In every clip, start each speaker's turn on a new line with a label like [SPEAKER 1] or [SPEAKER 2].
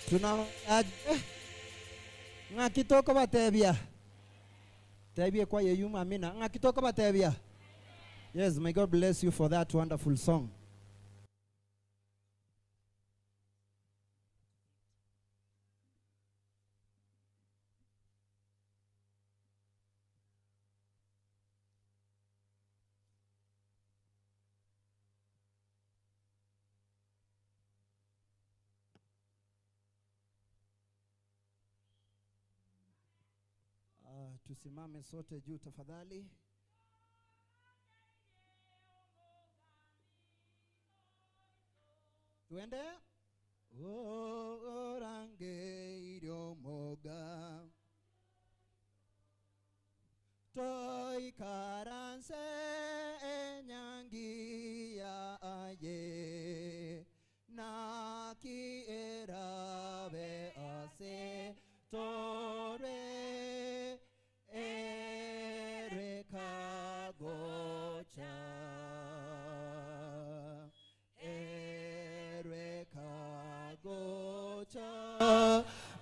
[SPEAKER 1] Tuna ngakitoko batebia. Tebia kwa yeyuma amina. Ngakitoko batebia. Yes, may God bless you for that wonderful song. Tusimame sote juu tafadhali. Tuende. Orange iriomoga Toi karanse enyangi ya aye Naki erabe ase tore Ereka gocha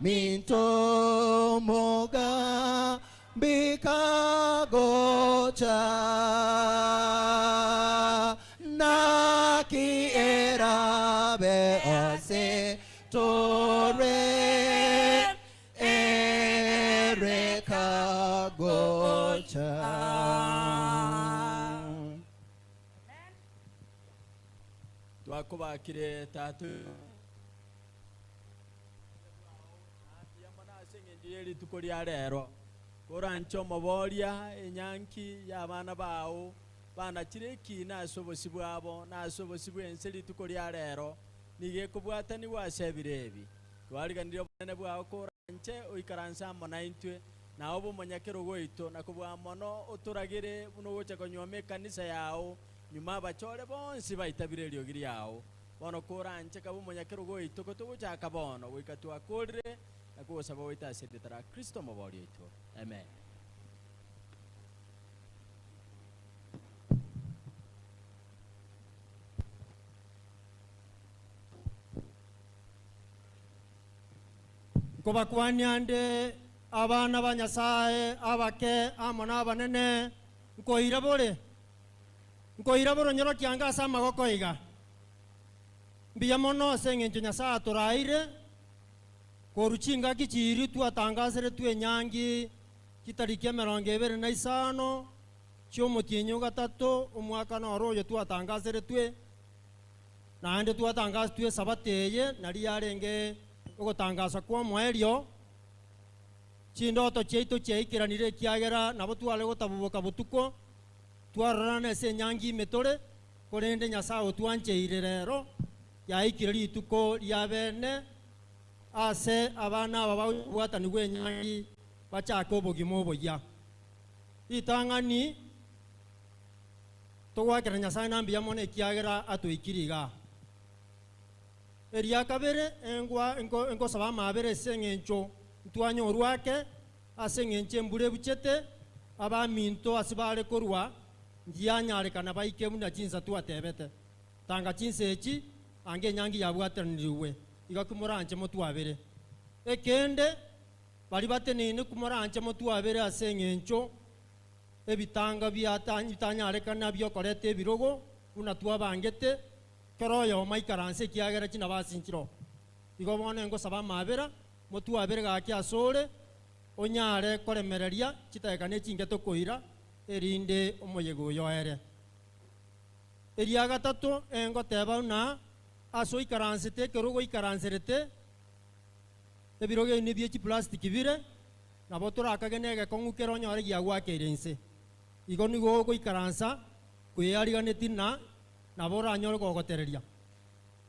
[SPEAKER 1] Minto moga bika gocha Naki erabe ase tore Ereka gocha.
[SPEAKER 2] Twakubakire tatu yeli tukuri arero korancho moboria enyanki y'abana bawo bana kireki na sobosi bwabo na sobosi bwenseli tukuri arero nige kubwatani wasebirebi twariganire obone bwawo koranche oikaransa monaintwe na obo monyakero goito na kubwa mono oturagire buno gocha konyome kanisa yawo nyuma bachore bonsi baitabirelio giri yawo bono koranche kabo monyakero goito kotugocha kabono goikatwa kodre Ako sababu ita sedetara Kristo mabori itu. Amen.
[SPEAKER 3] Kubakwanyande abana banyasaye abake amona banene nkoirabore nyoro kyanga sama gokoiga mbiya mono sengenjo nyasa turaire Koruchinga kichiri twatangazire twenyangi kitariki 25 cy'umutinyo gatatu umwaka noroyo twatangazire twe nande twatangaza twe sabateye nari yarenge ugotangaza kwa mwerio chindoto cheito cheikiranire kiagera nabo twale gotabuboka butuko twararana se nyangi metore korende nyasawo twancheire rero yaikire ituko lyabene ase abana babwatani gwenyangi bachako bogimo boya itangani togwakera nyasaye nambiya mone kiagera atoikiriga eria kabere engo saba mabere sengencho twanyo rwake asengenche mbure buchete abaminto asibale korwa ndianyare kana baike muna chinsa twatebete tanga chinsechi ange nyangi yabwataniriwe igakumuranje mutwabere ekende bali batenene kumuranje mutwabere asengencho ebitanga byatanyare kana byo korete birogo unatwa bangete koroyo maikaranse kiagera kina basinchiro igobone ngo saba mabera mutwabere gakya sore onyare koremereria kitekane chingeto koira erinde omoyego yoere eria gatatu engo teba na aso ikaransete kerogo ikaranserete ebiroge ni bye plastic bire na botora akagenege kongukero nyore giagwa kerense igoni go ikaransa kuyariganeti na bora nyore gogotereria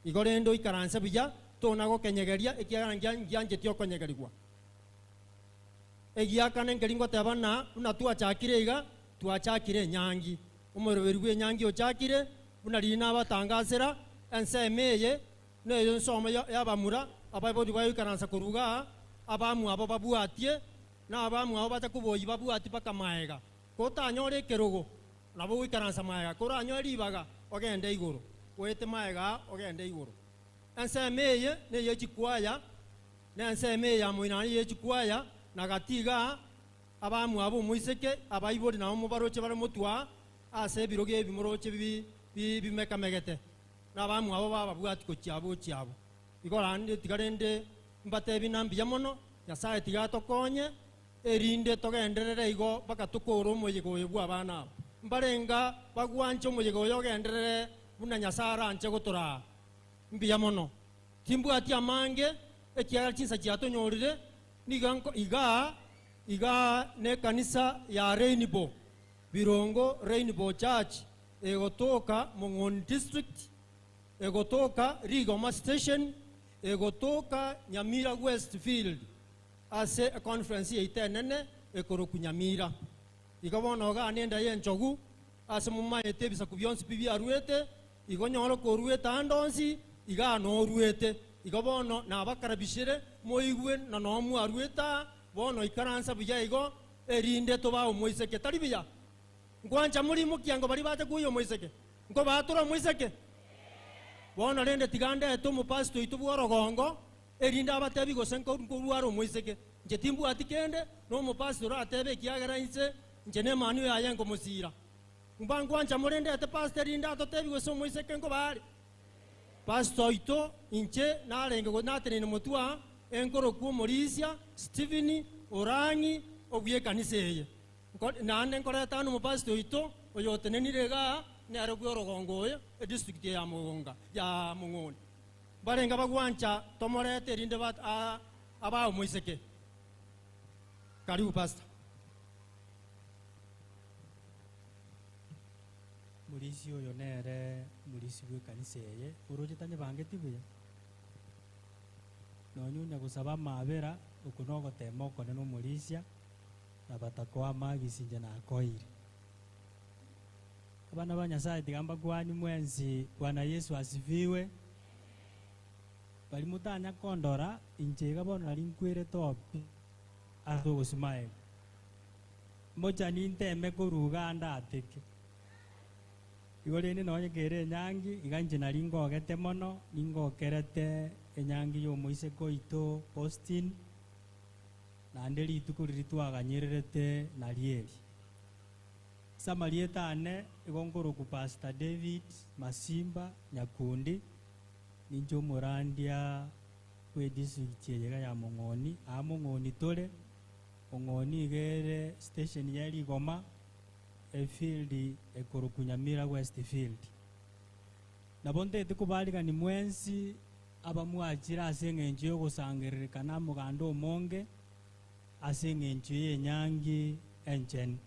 [SPEAKER 3] igorendo ikaransa biya tona go kenyegeria ekiarangya tio konyegerigwa egiakane ngeringo tabana una tuachakire iga tuachakire nyangi umoroberwe nyangi ochakire una rina batangasera ensemeye neyo nsoma yabamura ababodi bayikaransa kuruga abamu abo babuatie na abamu abo batakuboyi babuati paka maega kotanyore kerogo nabo wikaransa maega koranyori baga ogende iguru wete maega ogende iguru ensemeye ne yechikwaya na enseme ya moinani yechikwaya na gatiga abamu abo muiseke abaibori na omubaroche bare mutwa ase biroge bimoroche bimekamegete na abamu abo bababwati ko chiabo igorande tigarende mbate binambi yamono Nyasaye tigatokonye erinde togenderere igo baka tukoro moyego yebwa abana mbarenga bagwancho moyego yogenderere buna Nyasara anche gotora mbiya mono timbwati amange ekiara chinsa chiatonyorire niganko iga ne kanisa ya Rainbow Birongo Rainbow Church egotoka Mongoni district egotoka Rigoma station egotoka Nyamira Westfield ase a conference itenene ekoro kunyamira igabona oga anenda yenchogu ase mumma etebisa kubyonsi bibi aruete igonyoro koruete andonsi iga no ruete igabono na bakarabishire moigwe na no mu arueta bono ikaransa buya igo erinde to ba moiseke taribiya ngwancha muri mukiango bari bate kuyo moiseke ngo batura moiseke bono rende tigande to mu pasto itu bworogongo erinde abatebi gosenko ruaro moiseke nje timbu atikende no mu pasto atebe kiagara inse nje ne manu ya yango musira ngwancha murende ate pastor rinda to tebi goso moiseke ngo bari pasto ito inche narenge go natere ne mutua enkoro ku Morisia Stephen Orangi obye kaniseye nande nkora tanu mu pasto ito oyotenenirega ne arogorogongoye district ya Mugonga ya Mungoni barenga bagwancha tomorete rinde bat aba moiseke karibu pastor
[SPEAKER 4] Mulisi oyo nere mulisi bwe kaniseye uroje tanye bangeti buya nonyunya gusaba mabera ukunogo temoko neno mulisia nabatakwa magisinje na koire abana banyasaye tigamba kwani mwenzi Bwana Yesu asifiwe bali mutanya kondora injega bona linkwire topi ato gusimaye moja ni nteme kuruga anda ateke igorene nonye kere nyangi iganje na lingo gete mono lingo kerete enyangi yo moise koito Paustine na ndeli tukuriri twaganyererete na lieri samarieta ane igongoro ku Pastor David Masimba Nyakundi ninjo morandia kwe district yega ya Mongoni Mongoni tole Mongoni gere station ya Ligoma field ekoro kunyamira Westfield nabonde tukubalika ni mwensi abamwajira asengenje yo gusangiririkana mugando monge asengenje yenyangi enjen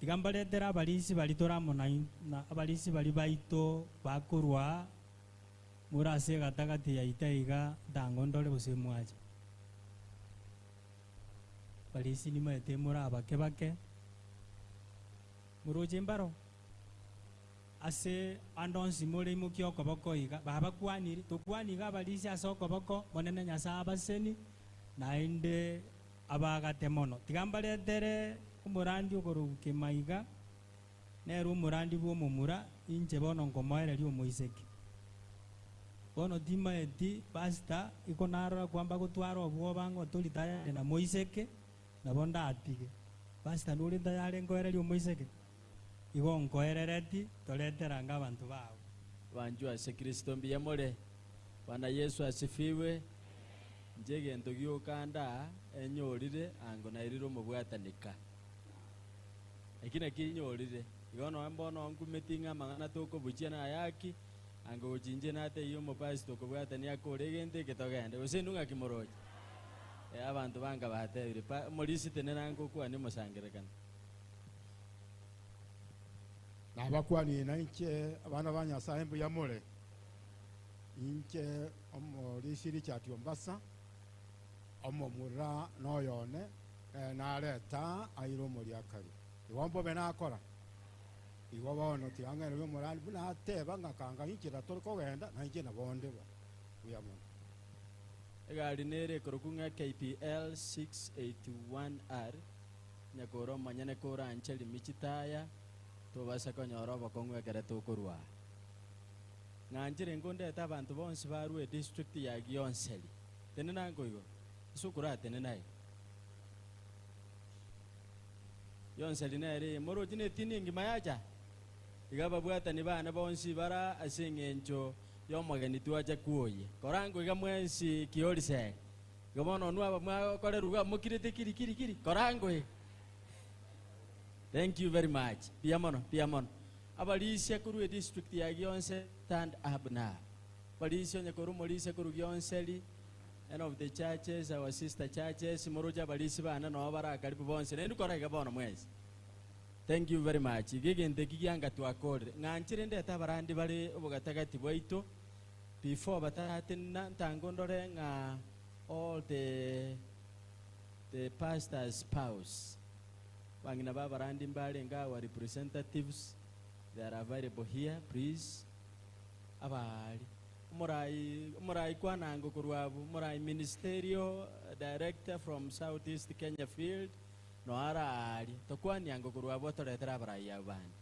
[SPEAKER 4] tigambaletera abalisi balitora na abalisi bali baito bakurwa murase gatagati ya itaiga dangondole busemwaje balisi ni mete mura bake muroje mbaro ase andonsi muri mukioko bako iga baba kwaniri to kwaniga balisi asoko bako monene nyasa abaseni nainde abagate mono tigambaletere umurandi ugoruke maiga nero umurandi bwo mumura inje bono ngomoere lyo moiseki bono dima eti pasta iko naro kwamba gutwara obwo bango tulitaya na moiseke na bonda atige pasta nuri ndayale ngoere lyo moiseke igo nkoerereti toletera nga abantu bawo
[SPEAKER 2] banjwa ase Kristo mbiyamole Bwana Yesu asifiwe njege ndogyo kanda enyorire ango nairiro mubwatanika ekina kinyorire igono mbono ngumetinga mangana toko buchana yaki ango ujinje nate iyo mupasito kubwatani akoregende ketogende usenunga kimoroje abantu banga batebire molisi tenena ngo kwa ni musangirekana
[SPEAKER 5] nabakwani nanche abana banyasaye mbu yamole inche omolisi chati ombasa omomura noyone naleta airo moliakari iwombo benakora iwo bono tiangere byo morali buna ateba ngakanga inchira toriko genda na inche nabonde bo uyamona
[SPEAKER 2] egali nere korokunga KPL 681R nyakoro manyane kora ancheli michitaya tobasa konyoro bakongwe kare tokorwa ng'anchire ngondete abantu bonsi barue district ya Gionseli tenena ngoigo sukura tenena Gionseli nere moro jine tini ngimayaja igaba bwata ni bana bonsi bara asengencho yomageni tuaje kuoye korango iga mwensi kiolise gomono nwa mwa kore ruga mukirite kiri korango thank you very much piamono abalisia kuru district ya Gionse stand up now balisia nyakuru molisia kuru Gionseli and of the churches our sister churches moroja balisi bana no bara karibu bonse nendu korega bono mwezi thank you very much igigende kiganga twakore ng'anchire ndeta barandi bari obugatagati bwaito before bataratina ntangondore nga all the pastor's spouse bangina babarandi mbale nga our representatives they are available here please abali murai kwanango kurwabu murai ministerial director from Southeast Kenya field no ara ali tokwani ango kurwabu toretera barai abandi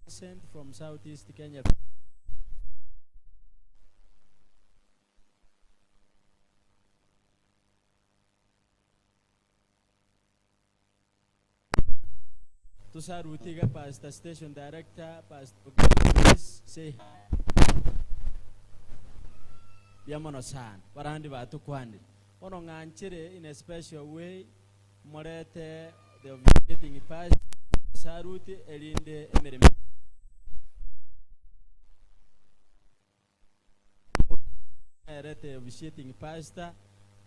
[SPEAKER 2] sent from Southeast Kenya. Tusarutiga Pastor Station Director, Pastor please say Yamono san, barandi batu kwandi. Ono nganchire in a special way, morete the officiating pastor, saruti elinde emereme. Erete officiating pastor,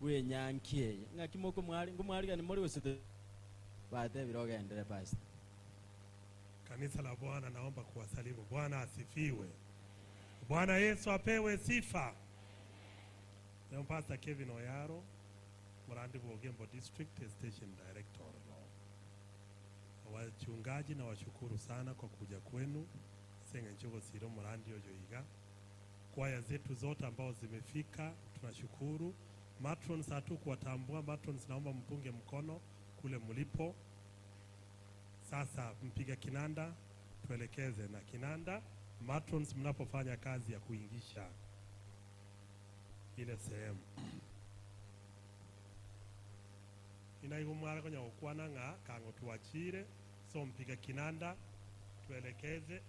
[SPEAKER 2] we nyankie. Ngakimoko mwari gani mori usite. Bate Birongo endele pastor.
[SPEAKER 6] Kanisa la Bwana, naomba kuwasalimu. Bwana asifiwe. Bwana Yesu apewe sifa. Leo Pastor Kevin Oyaro, Murandi Ogembo District Station Director. Wachungaji na washukuru sana kwa kuja kwenu. Senga nchogo siro Murandi Ojoiga. Kwaya zetu zote ambao zimefika, tunashukuru. Matrons hatu kuwatambua, matrons naomba mpunge mkono kule mulipo. Sasa mpiga kinanda tuelekeze na kinanda. Matrons mnapofanya kazi ya kuingisha ile sehemu. Inaigumwara kwenye ukwana nga kango tuwachire. So mpiga kinanda tuelekeze.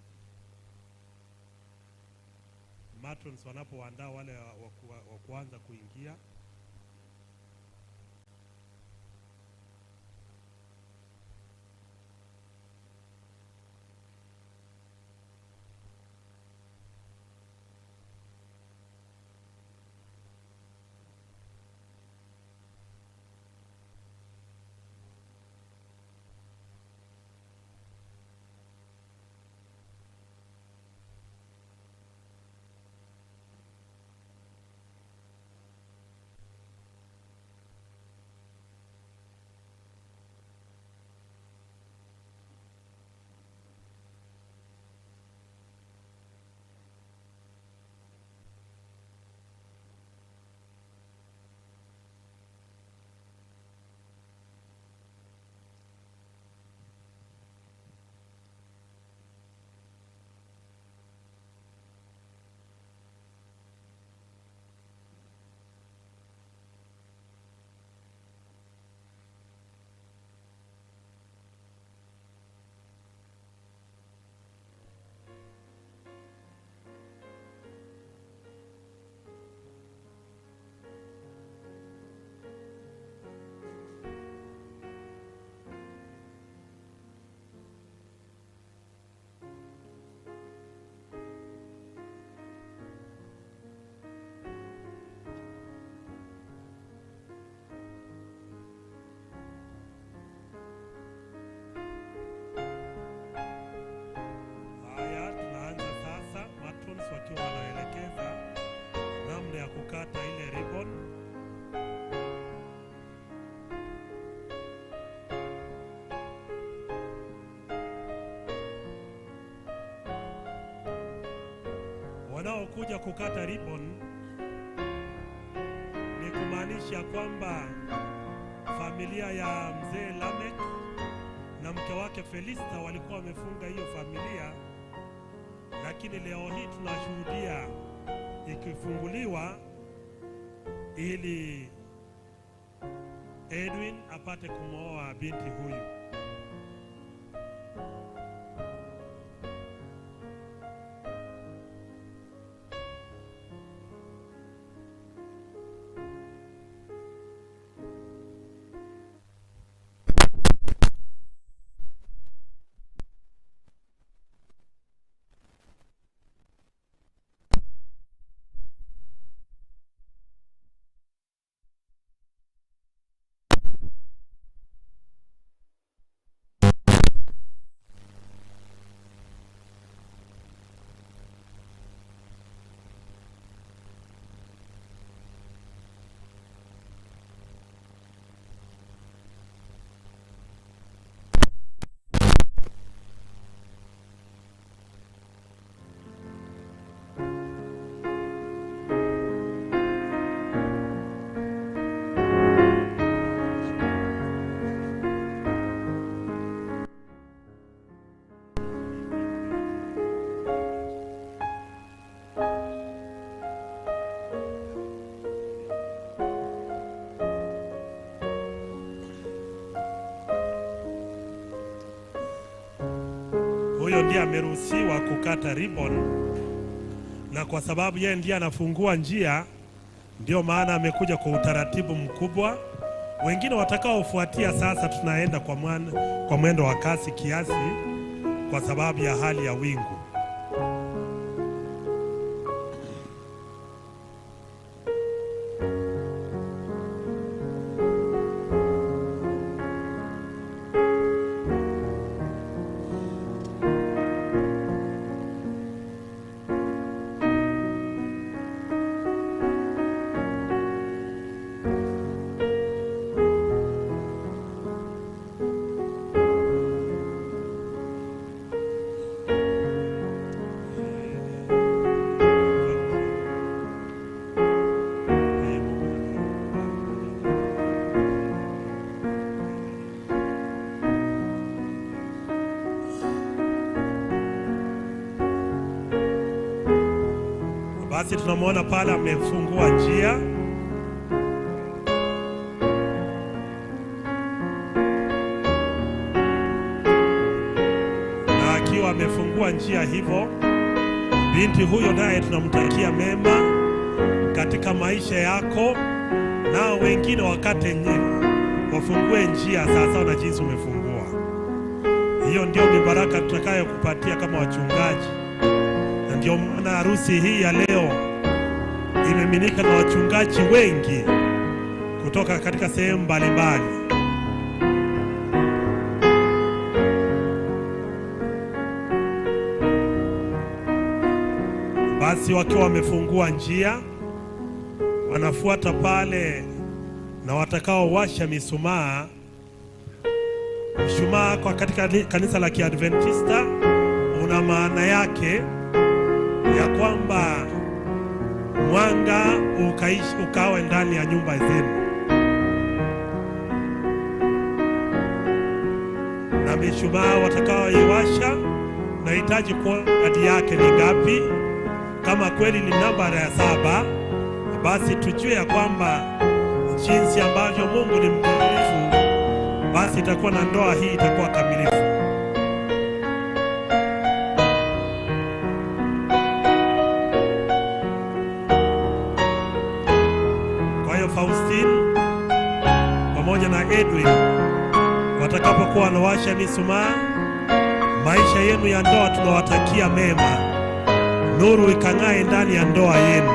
[SPEAKER 6] Matrons wanapoandaa wale wa kuanza kuingia. wanaokuja kukata ribbon ni kumaanisha kwamba familia ya mzee Lamek na mke wake Felista walikuwa wamefunga hiyo familia, lakini leo hii tunashuhudia ikifunguliwa ili Edwin apate kumwoa binti huyu. Huyo ndiye ameruhusiwa kukata ribbon, na kwa sababu yeye ndiye anafungua njia, ndio maana amekuja kwa utaratibu mkubwa. Wengine watakaofuatia sasa tunaenda kwa mwendo wa kasi kiasi kwa sababu ya hali ya wingu. Basi tunamwona pale amefungua njia. Na akiwa amefungua njia hivyo, binti huyo naye tunamtakia mema katika maisha yako, na wengine wakate wafungue njia sasa na jinsi umefungua. Hiyo ndio mibaraka tutakayokupatia kama wachungaji. Ndio maana harusi hii ya leo imeminika na wachungaji wengi kutoka katika sehemu mbalimbali. Basi wakiwa wamefungua njia, wanafuata pale na watakao washa mishumaa. Mshumaa kwa katika kanisa la Kiadventista una maana yake ya kwamba mwanga ukawe ndani ya nyumba zenu. Na mishumaa watakaoiwasha, nahitaji kuona kadi yake ni ngapi. Kama kweli ni namba ya 7, basi tujue ya kwamba jinsi ambavyo Mungu ni mkamilifu, basi itakuwa na ndoa hii itakuwa kamilifu. Paustine pamoja na Edwin watakapokuwa wanawasha mishumaa, maisha yenu ya ndoa tunawatakia mema, nuru ikang'ae ndani ya ndoa yenu.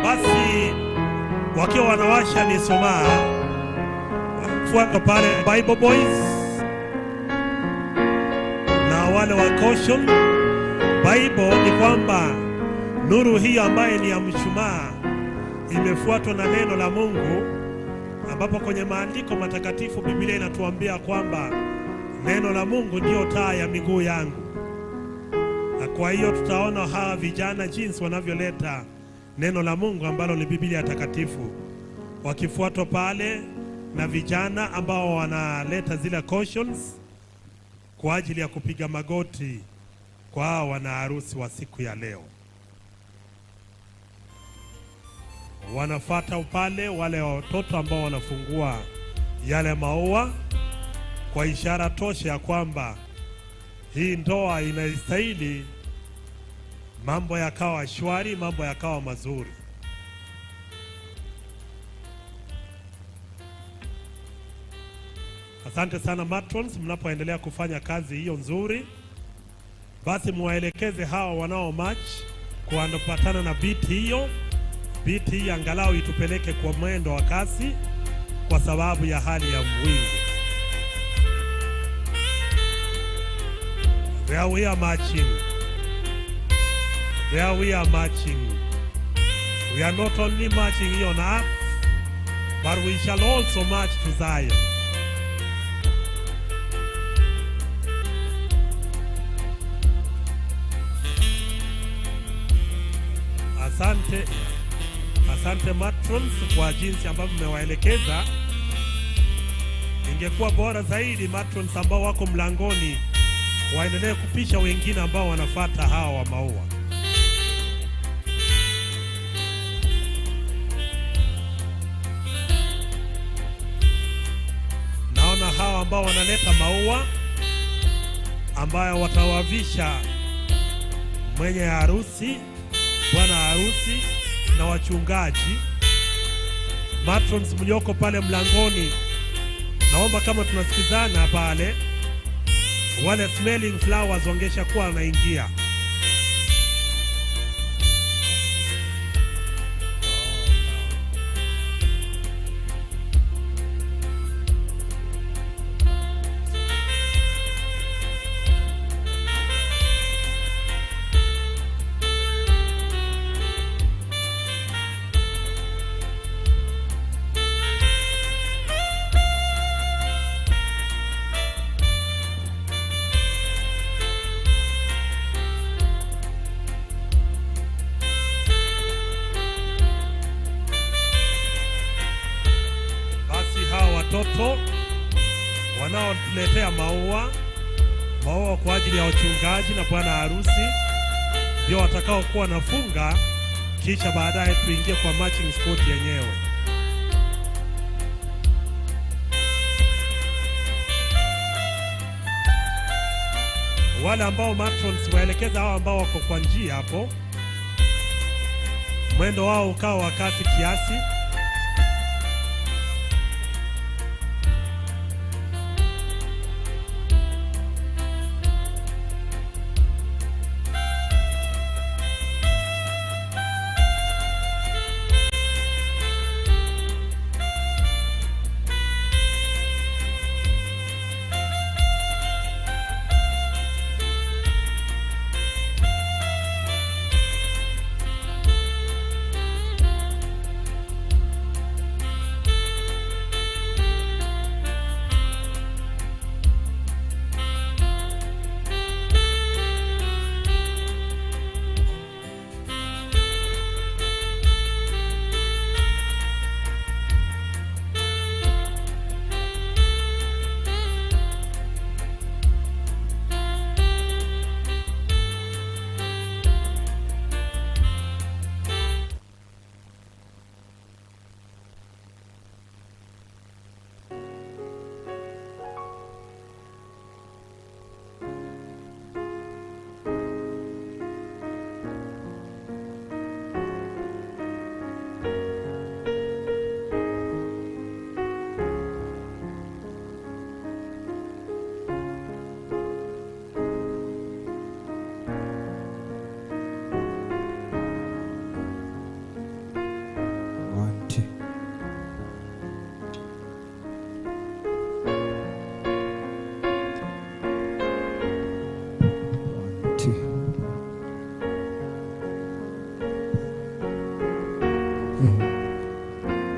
[SPEAKER 6] Basi wakiwa wanawasha mishumaa, wafuata pale Bible Boys wale wa caution. Bible ni kwamba nuru hii ambaye ni ya mshumaa imefuatwa na neno la Mungu ambapo kwenye maandiko matakatifu Biblia inatuambia kwamba neno la Mungu ndio taa ya miguu yangu. Na kwa hiyo tutaona hawa vijana jinsi wanavyoleta neno la Mungu ambalo ni Biblia takatifu, wakifuatwa pale na vijana ambao wanaleta zile cautions kwa ajili ya kupiga magoti kwa wana harusi wa siku ya leo. Wanafuata pale wale watoto ambao wanafungua yale maua kwa ishara tosha ya kwamba hii ndoa inastahili mambo yakawa shwari, mambo yakawa mazuri. Asante sana matrons, mnapoendelea kufanya kazi hiyo nzuri. Basi muwaelekeze hawa wanao match kuandopatana na beat hiyo. Beat hii angalau itupeleke kwa mwendo wa kasi kwa sababu ya hali ya mwingu. There we are marching. There we are marching. We are not only marching here on earth, but we shall also march to Zion. Asante matrons kwa jinsi ambavyo mmewaelekeza. Ingekuwa bora zaidi matrons ambao wako mlangoni waendelee kupisha wengine ambao wanafuata hawa wa maua. Naona hawa ambao wanaleta maua ambayo watawavisha mwenye harusi, bwana harusi na wachungaji. Matrons mlioko pale mlangoni, naomba kama tunasikizana pale, wale smelling flowers wangesha kuwa wanaingia. Watoto wanaotuletea maua kwa ajili ya wachungaji na bwana harusi ndio watakao kuwa nafunga, kisha baadaye tuingie kwa marching squad yenyewe. Wale ambao matrons waelekeza hao ambao wako kwa njia hapo, mwendo wao ukao wakati kiasi.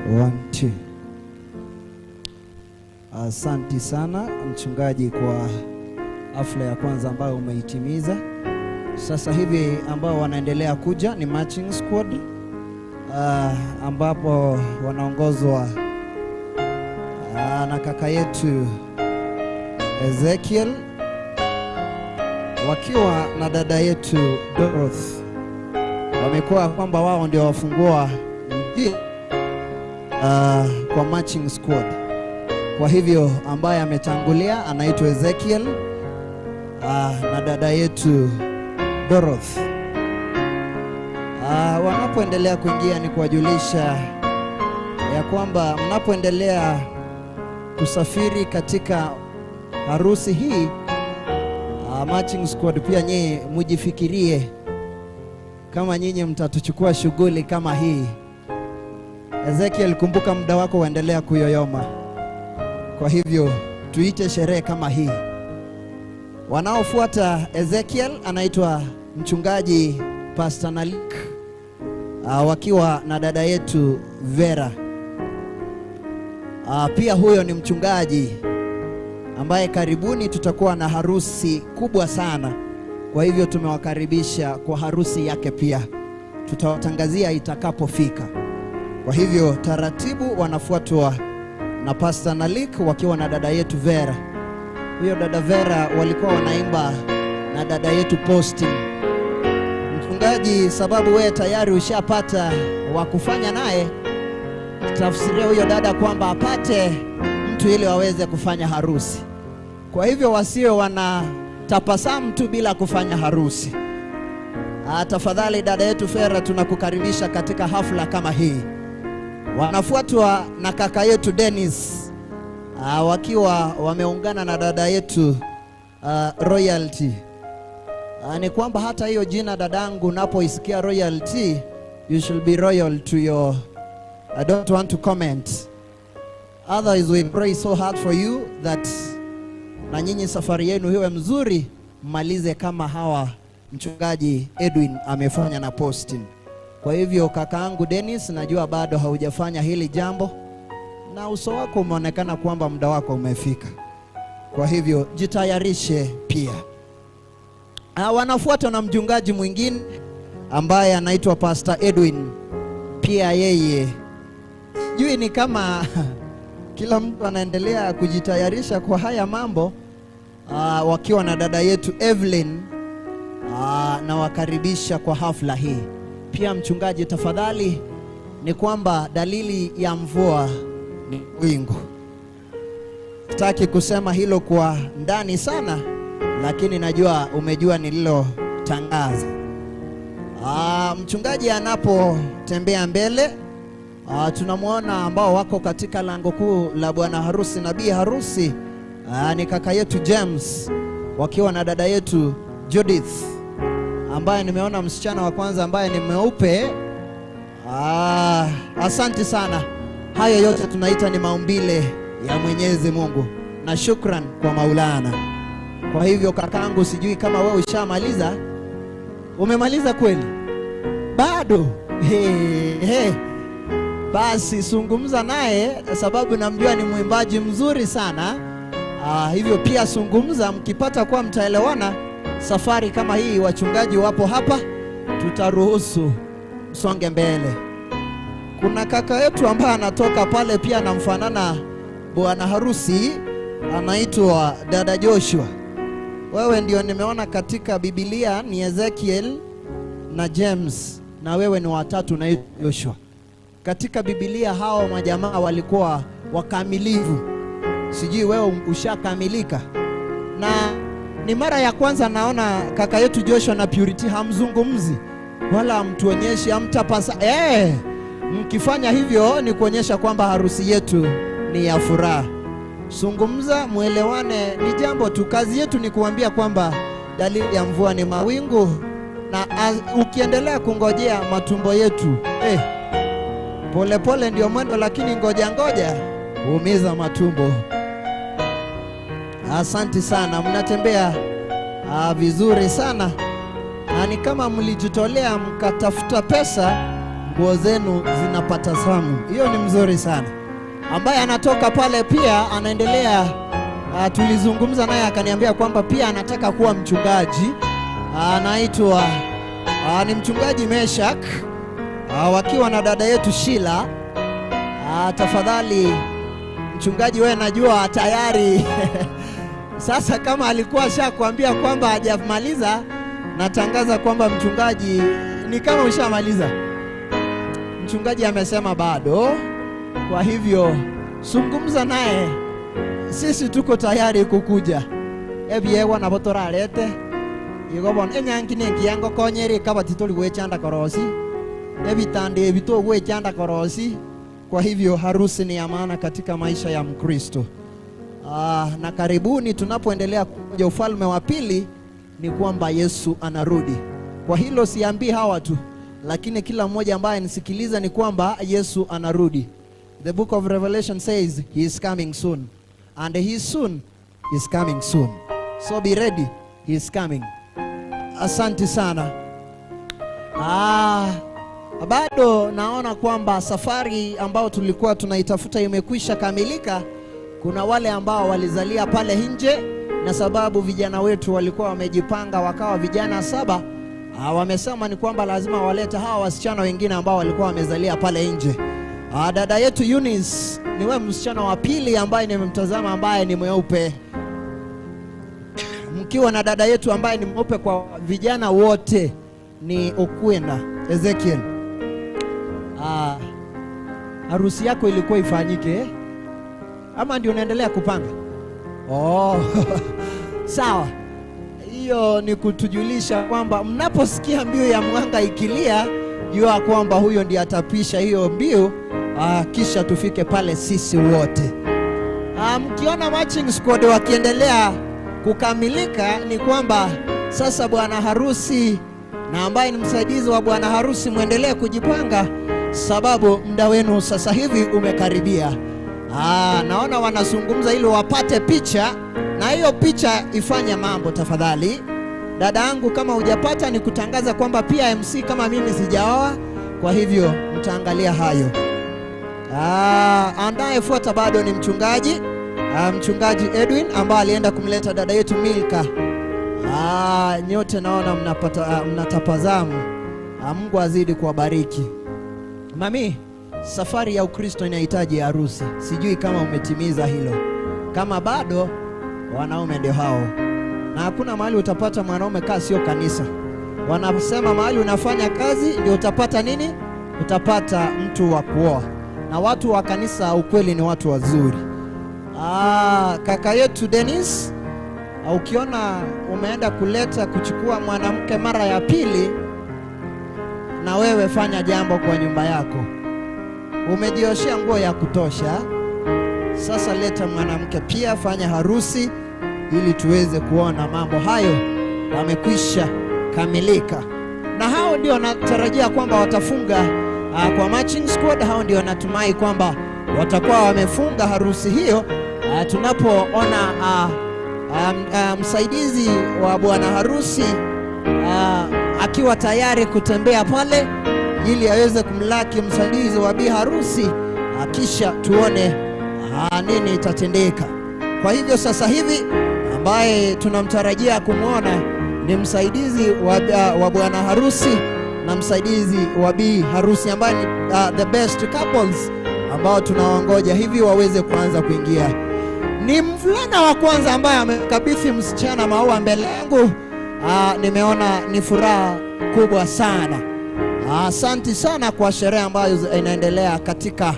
[SPEAKER 1] One, two. Asanti sana mchungaji kwa hafla ya kwanza ambayo umeitimiza. Sasa hivi ambao wanaendelea kuja ni marching squad ambapo wanaongozwa na kaka yetu Ezekiel wakiwa na dada yetu Dorothy. Wamekuwa kwamba wao ndio wafungua njia kwa marching squad. Kwa hivyo ambaye ametangulia anaitwa Ezekiel na dada yetu Dorothy. Wanapoendelea kuingia ni kuwajulisha ya kwamba mnapoendelea kusafiri katika harusi hii, marching squad pia nyinyi mujifikirie kama nyinyi mtatuchukua shughuli kama hii. Ezekiel, kumbuka muda wako uendelea kuyoyoma. Kwa hivyo tuite sherehe kama hii. Wanaofuata Ezekiel anaitwa mchungaji Paustine wakiwa na dada yetu Vera. Pia huyo ni mchungaji ambaye karibuni tutakuwa na harusi kubwa sana. Kwa hivyo tumewakaribisha kwa harusi yake pia. Tutawatangazia itakapofika. Kwa hivyo taratibu wanafuatwa na Paustine wakiwa na dada yetu Vera. Huyo dada Vera walikuwa wanaimba na dada yetu Paustine. Mchungaji, sababu wewe tayari ushapata wa kufanya naye, tafsiria huyo dada kwamba apate mtu ili waweze kufanya harusi. Kwa hivyo wasio wanatabasamu tu bila kufanya harusi. Tafadhali dada yetu Vera, tunakukaribisha katika hafla kama hii. Wanafuatwa na kaka yetu Dennis wakiwa wameungana na dada yetu Royalty. Ni kwamba hata hiyo jina dadangu, unapoisikia Royalty, you should be royal to your... I don't want to comment. Otherwise we pray so hard for you that na nyinyi safari yenu iwe mzuri, mmalize kama hawa mchungaji Edwin amefanya na Paustine. Kwa hivyo kakaangu Dennis, najua bado haujafanya hili jambo na uso wako umeonekana kwamba muda wako umefika. Kwa hivyo jitayarishe pia. Wanafuatwa na mchungaji mwingine ambaye anaitwa Pastor Edwin. Pia yeye sijui ni kama kila mtu anaendelea kujitayarisha kwa haya mambo, wakiwa na dada yetu Evelyn na wakaribisha kwa hafla hii. Pia mchungaji, tafadhali, ni kwamba dalili ya mvua ni wingu. Sitaki kusema hilo kwa ndani sana, lakini najua umejua nililotangaza. Mchungaji anapotembea mbele, tunamwona ambao wako katika lango kuu la bwana harusi na bi harusi. Ni kaka yetu James wakiwa na dada yetu Judith, ambaye nimeona msichana wa kwanza ambaye ni mweupe. Asante sana. Hayo yote tunaita ni maumbile ya Mwenyezi Mungu, na shukran kwa Maulana. Kwa hivyo kakangu, sijui kama wewe ushamaliza. Umemaliza kweli? Bado? Basi zungumza naye, sababu namjua ni mwimbaji mzuri sana. Hivyo pia zungumza, mkipata kwa mtaelewana. Safari kama hii wachungaji wapo hapa, tutaruhusu msonge mbele. Kuna kaka yetu ambaye anatoka pale pia anamfanana bwana harusi, anaitwa dada Joshua. Wewe ndio nimeona katika Biblia ni Ezekiel na James, na wewe ni watatu na Joshua. Katika Biblia hao majamaa walikuwa wakamilifu. Sijui wewe ushakamilika. Na ni mara ya kwanza naona kaka yetu Joshua na Purity hamzungumzi wala hamtuonyeshi, hamtapasa. Mkifanya hivyo ni kuonyesha kwamba harusi yetu ni ya furaha. Zungumza, muelewane, ni jambo tu. Kazi yetu ni kuambia kwamba dalili ya mvua ni mawingu, na ukiendelea kungojea matumbo yetu pole pole ndio mwendo, lakini ngoja uumiza matumbo. Asante sana, mnatembea vizuri sana. Ni kama mlijitolea mkatafuta pesa, nguo zenu zinapata samu. Hiyo ni mzuri sana. ambaye anatoka pale pia anaendelea. Tulizungumza naye akaniambia kwamba pia anataka kuwa mchungaji. Anaitwa ni mchungaji Meshak, wakiwa na dada yetu Shila. Tafadhali mchungaji, wewe najua tayari sasa kama alikuwa ashakwambia kwamba hajamaliza, natangaza kwamba mchungaji ni kama ushamaliza. Mchungaji amesema bado, kwa hivyo zungumza naye, sisi tuko tayari kukuja. Ebyewa na botora alete igobon enyangi nengi yango konyeri kabati toli wechanda korosi ebitande ebito wechanda korosi. Kwa hivyo harusi ni ya maana katika maisha ya Mkristo. Na karibuni tunapoendelea kuja ufalme wa pili ni kwamba Yesu anarudi. Kwa hilo siambii hawa tu, lakini kila mmoja ambaye nisikiliza ni kwamba Yesu anarudi. The book of Revelation says he is coming soon, and he soon is coming soon. So be ready, he is coming. Asante sana. Bado naona kwamba safari ambao tulikuwa tunaitafuta imekwisha kamilika. Kuna wale ambao walizalia pale nje, na sababu vijana wetu walikuwa wamejipanga wakawa vijana 7, wamesema ni kwamba lazima walete hawa wasichana wengine ambao walikuwa wamezalia pale nje. Dada yetu Eunice niwe msichana wa pili ambaye nimemtazama ambaye ni mweupe, mkiwa na dada yetu ambaye ni mweupe kwa vijana wote ni Okwenda Ezekiel. Harusi yako ilikuwa ifanyike ama ndio unaendelea kupanga? Sawa. Hiyo ni kutujulisha kwamba mnaposikia mbiu ya mwanga ikilia, jua kwamba huyo ndiye atapisha hiyo mbiu, kisha tufike pale sisi wote. Mkiona matching squad wakiendelea kukamilika, ni kwamba sasa bwana harusi na ambaye ni msaidizi wa bwana harusi muendelee kujipanga, sababu muda wenu sasa hivi umekaribia. Naona wanazungumza ili wapate picha, na hiyo picha ifanye mambo. Tafadhali dada yangu, kama hujapata ni kutangaza kwamba pia MC kama mimi sijaoa, kwa hivyo mtaangalia hayo. Anayefuata bado ni mchungaji mchungaji Edwin ambaye alienda kumleta dada yetu Milka. Nyote naona mnatapazamu. Mungu azidi kuwabariki. Mami, safari ya Ukristo inahitaji harusi. Sijui kama umetimiza hilo. Kama bado, wanaume ndio hao. Na hakuna mahali utapata mwanaume kaa sio kanisa. Wanasema mahali unafanya kazi ndio utapata nini? Utapata mtu wa kuoa. Na watu wa kanisa ukweli ni watu wazuri. Kaka yetu Dennis, ukiona umeenda kuchukua mwanamke mara ya pili, na wewe fanya jambo kwa nyumba yako. Umejioshea nguo ya kutosha, sasa leta mwanamke pia, fanya harusi ili tuweze kuona mambo hayo yamekwisha kamilika. Na hao ndio natarajia kwamba watafunga kwa matching squad. Hao ndio natumai kwamba watakuwa wamefunga harusi hiyo. Tunapoona msaidizi wa bwana harusi akiwa tayari kutembea pale ili aweze kumlaki msaidizi wa bi harusi, kisha tuone nini itatendeka. Kwa hivyo sasa hivi ambaye tunamtarajia kumwona ni msaidizi wa bwana harusi na msaidizi wa bi harusi ambaye ni the best couples ambao tunawangoja hivi waweze kuanza kuingia. Ni mvulana wa kwanza ambaye amekabidhi msichana maua mbele yangu. Nimeona ni furaha kubwa sana. Asante sana kwa sherehe ambayo inaendelea katika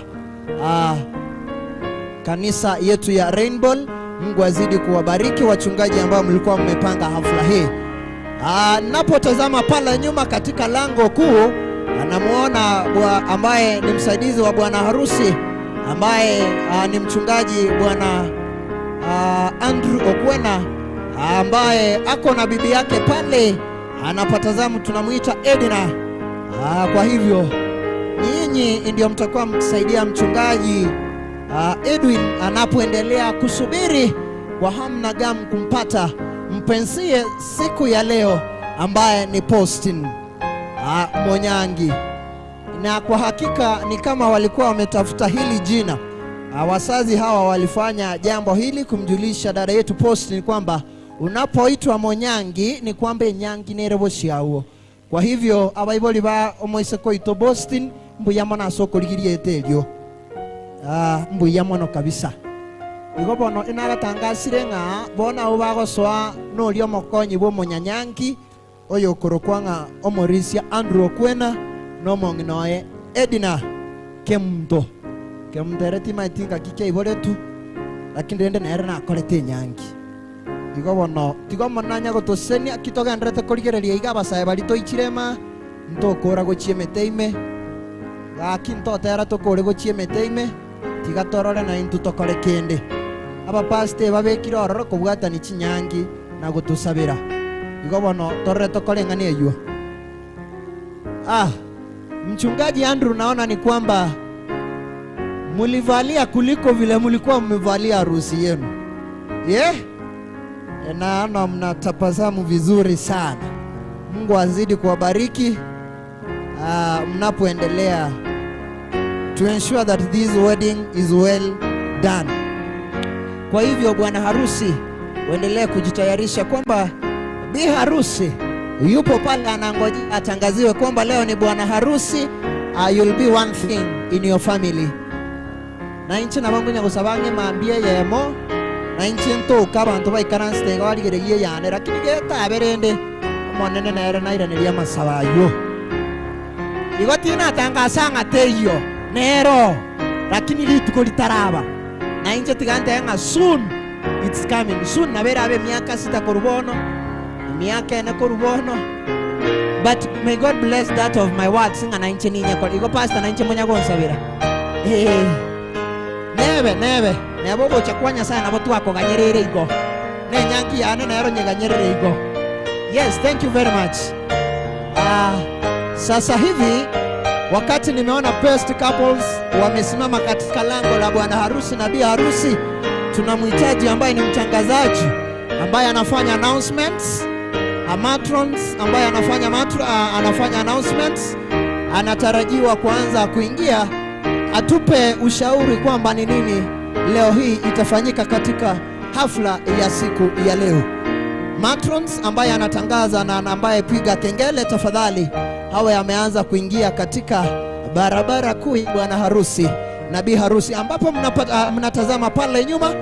[SPEAKER 1] kanisa yetu ya Rainbow. Mungu azidi kuwabariki wachungaji ambao mlikuwa mmepanga hafla hii. Napotazama pale nyuma katika lango kuu, anamuona ambaye ni msaidizi wa bwana harusi ambaye ni mchungaji bwana Andrew Okwena ambaye ako na bibi yake pale anapotazama, tunamuita Edina. Kwa hivyo nyinyi ndio mtakuwa msaidia mchungaji Edwin anapoendelea kusubiri kwa hamu na gamu kumpata mpenzie siku ya leo ambaye ni Paustine Monyangi. Na kwa hakika ni kama walikuwa wametafuta hili jina Wazazi hawa walifanya jambo hili kumjulisha dada yetu Paustine kwamba unapoitwa Monyangi ni kwamba nyangi nerebo shiawo. Kwa hivyo abaiboli ba omoise koito Paustine mbuyamo na soko ligiriete elyo. Mbuyamo no kabisa. Igo bono inagatangasire nga bona obagosoa no lyo mokonyi bo Monyanyangi oyo korokwanga omorisia Andrew Kwena no monginoe Edina Kemdo. Kemdereti maitinga kike iboretu lakini rende na era na kolete nyangi. Igo bono tigo monanya gotosenia kitogendrete korigereria igaba sae balito ichirema ntokora gochiemeteime gakinto tera tokore gochiemeteime tiga torore na intu tokore kende aba paste babekira ororo kubwatani chinyangi na gotosabira. Igo bono torre tokore ngani eyo. Mchungaji Andrew, naona ni kwamba mulivalia kuliko vile mulikuwa mmevalia harusi yenu. Naona mnatabasamu vizuri sana. Mungu azidi kuwabariki mnapoendelea to ensure that this wedding is well done. Kwa hivyo bwana harusi uendelee kujitayarisha kwamba bi harusi yupo pale anangoja atangaziwe kwamba leo ni bwana harusi. You'll be one thing in your family. Na inchi na bangu nyagosabange maambie yemo na inchi ntoka abantu baikaranste garigeregie yane lakini geta berende monene na era naira neria masabayo igotina tangasanga teyo nero lakini lituko litaraba na inchi tigante nga soon it's coming soon na bera abe miaka 6 korubono miaka 4 korubono. But may God bless that of my words singa na inchi ninya ko igo pastor na inchi monya gonsabira nebe nebo gochakwanya sana botu wako ganyerere igo ne nyangi yane na ero nyeganyerere igo. Yes, thank you very much. Sasa hivi wakati nimeona best couples wamesimama katika lango la bwana harusi na bi harusi, tunamhitaji ambaye ni mtangazaji ambaye anafanya announcements, matrons ambaye anafanya announcements, anatarajiwa kuanza kuingia atupe ushauri kwamba ni nini leo hii itafanyika katika hafla ya siku ya leo. Matrons ambaye anatangaza na ambaye piga kengele tafadhali hawe ameanza kuingia katika barabara kuu ya bwana harusi na bi harusi, ambapo mnatazama pale nyuma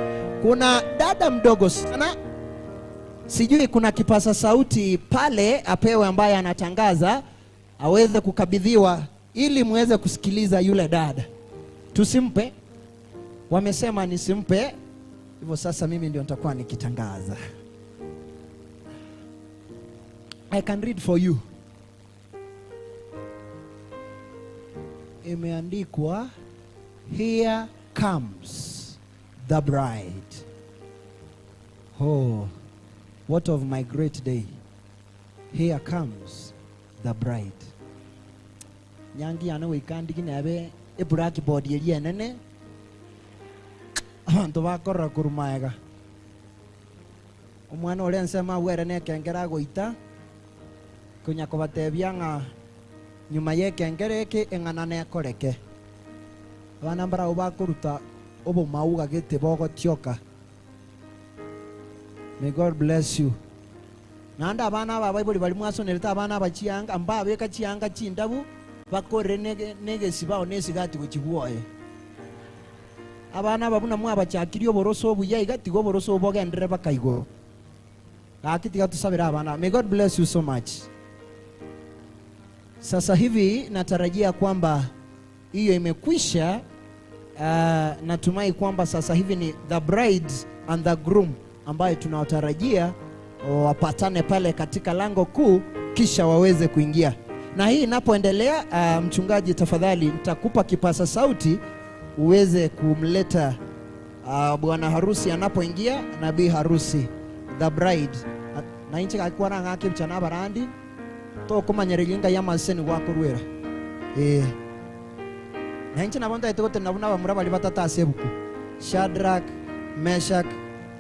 [SPEAKER 1] kuna dada mdogo sana, sijui kuna kipasa sauti pale apewe ambaye anatangaza aweze kukabidhiwa ili muweze kusikiliza yule dada. Tusimpe, wamesema nisimpe, hivyo sasa mimi ndio nitakuwa nikitangaza. I can read for you. Imeandikwa, here comes the bride. Oh, what of my great day. Here comes the bride. Nyangi yana wikandi nabe eburaki body ye nene abantu bakora kurumaega omwana ole nsema were ne kengera goita kunya kobatebya nga nyuma ye kengere ke engana ne koreke abana mbara obakuruta obo mauga gete bogo tioka. May God bless you. Nanda abana babayibuli bali mwasoneleta abana bachianga ambabe kachianga chindabu bakore nege sibao nesigati gochibwoye abana babuna mwabachakiri oboroso obuya igati goboroso obogendere bakaigo akitiga tusabira abana. May God bless you so much. Sasa hivi natarajia kwamba hiyo imekwisha. Natumai kwamba sasa hivi ni the bride and the groom ambaye tunawatarajia wapatane pale katika lango kuu kisha waweze kuingia. Na hii inapoendelea, mchungaji tafadhali nitakupa kipasa sauti uweze kumleta bwana harusi anapoingia na bi harusi, the bride. Na inchi kakwa na ngake mchana barandi to kumanyereginga yamaseni wako rwera na inchi nabonda etogote nabuna bamura bali batata asebuku Shadrach, Meshach,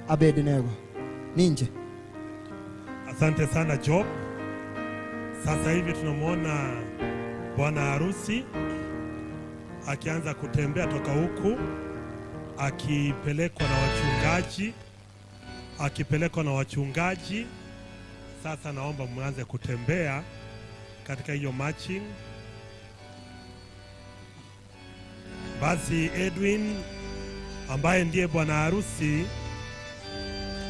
[SPEAKER 1] Abednego ninje.
[SPEAKER 6] Asante sana Job. Sasa hivi tunamwona bwana harusi akianza kutembea toka huku akipelekwa na wachungaji. Sasa naomba mwanze kutembea katika hiyo marching. Basi Edwin ambaye ndiye bwana harusi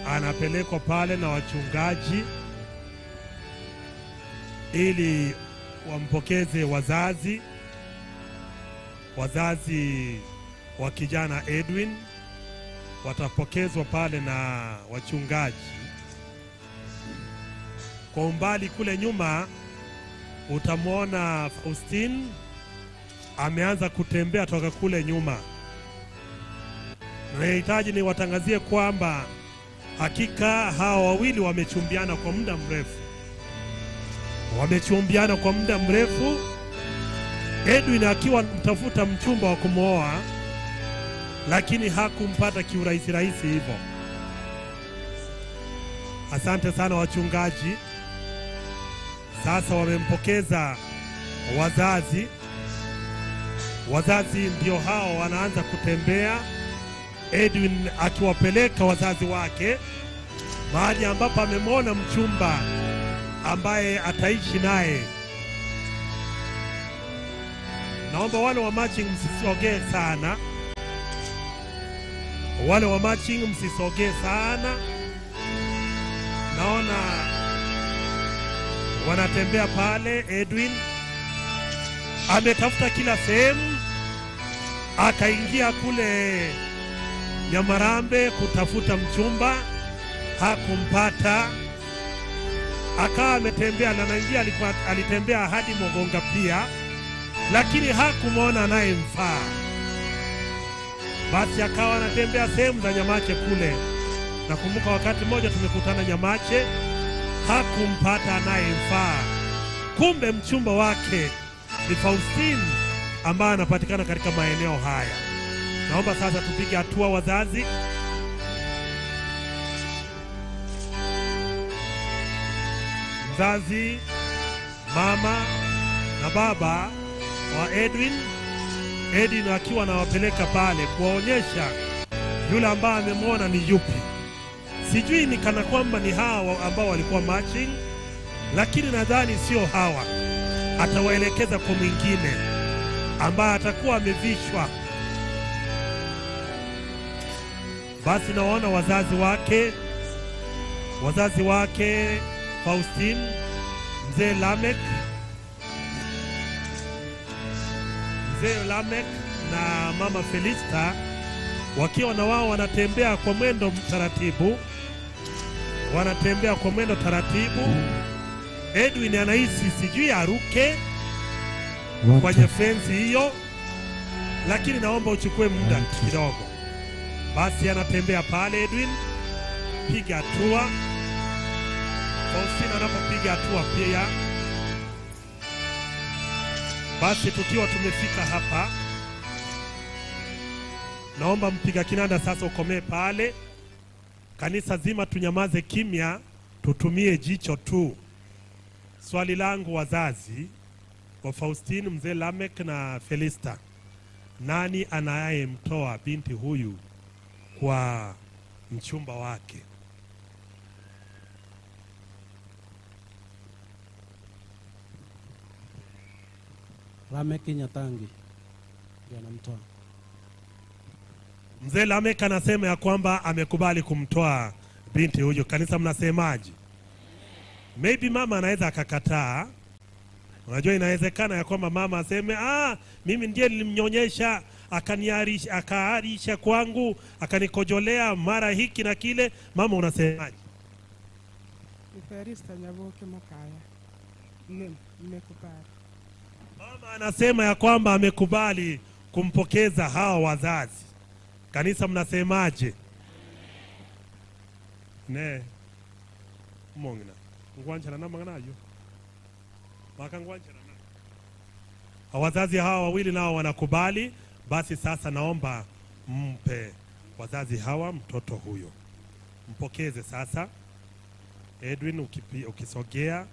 [SPEAKER 6] anapelekwa pale na wachungaji ili wampokeze wazazi wa kijana Edwin watapokezwa pale na wachungaji. Kwa umbali kule nyuma utamwona Paustine ameanza kutembea toka kule nyuma. Nahitaji niwatangazie kwamba hakika hawa wawili wamechumbiana kwa muda mrefu. Edwin akiwa mtafuta mchumba wa kumwoa, lakini hakumpata kiurahisi hivyo. Asante sana wachungaji. Sasa wamempokeza wazazi ndio hao wanaanza kutembea, Edwin akiwapeleka wazazi wake mahali ambapo amemwona mchumba ambaye ataishi naye. Naomba wale wa marching msisogee sana. Naona wanatembea pale. Edwin ametafuta kila sehemu, akaingia kule Nyamarambe kutafuta mchumba, hakumpata. Akawa ametembea na njia alitembea hadi Mogonga pia, lakini hakumwona anayemfaa. Basi akawa anatembea sehemu za Nyamache kule. Nakumbuka wakati mmoja tumekutana Nyamache, hakumpata anayemfaa. Kumbe mchumba wake ni Paustine ambaye anapatikana katika maeneo haya. Naomba sasa tupige hatua wazazi. Mzazi, mama na baba wa Edwin akiwa anawapeleka pale kuwaonyesha yule ambaye amemwona ni yupi. Sijui ni kana kwamba ni hawa ambao walikuwa marching, lakini nadhani sio hawa. Atawaelekeza kwa mwingine ambaye atakuwa amevishwa. Basi naona wazazi wake Paustine, mzee Lamek na mama Felista wakiwa na wao wanatembea kwa mwendo taratibu. Edwin anahisi sijui aruke kwenye fence hiyo, lakini naomba uchukue muda kidogo. Basi anatembea pale. Edwin piga hatua, Paustine anapopiga hatua pia. Basi tukiwa tumefika hapa, naomba mpiga kinanda sasa ukomee pale. Kanisa zima tunyamaze kimya, tutumie jicho tu. Swali langu wazazi wa Paustine, mzee Lamek na Felista, nani anayemtoa binti huyu kwa mchumba wake?
[SPEAKER 7] Lamek Nyatangi ndiye anamtoa.
[SPEAKER 6] Mzee Lamek anasema ya kwamba amekubali kumtoa binti huyu. Kanisa mnasemaje? Maybe mama anaweza akakataa. Unajua inawezekana ya kwamba mama aseme mimi ndiye nilimnyonyesha, akaarisha kwangu, akanikojolea mara hiki na kile. Mama unasemaje?
[SPEAKER 8] Felista Nyaboke Makaya. Nimekubali.
[SPEAKER 6] Mama anasema ya kwamba amekubali kumpokeza hawa wazazi. Kanisa mnasemaje? Ne mongina ngwanchana na manganayo wakangwanchana na wazazi hawa wawili nao wanakubali. Basi sasa naomba mpe wazazi hawa mtoto huyo, mpokeze sasa. Edwin ukisogea,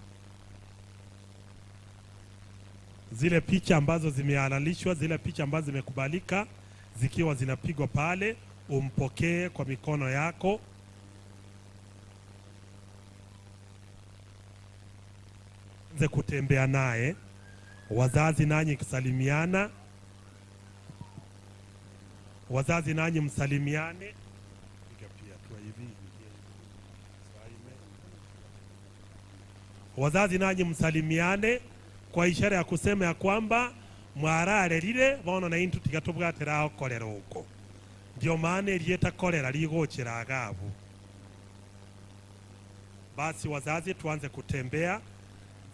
[SPEAKER 6] zile picha ambazo zimehalalishwa, zile picha ambazo zimekubalika zikiwa zinapigwa pale, umpokee kwa mikono yako. Anze kutembea naye. Wazazi nanyi kusalimiana. Wazazi nanyi msalimiane. Wazazi nanyi msalimiane kwa ishara ya kusema ya kwamba mwarare lile bono na intu tigatubwatira kolera uko. Ndio maana lieta kolera ligochera agabu. Basi wazazi tuanze kutembea.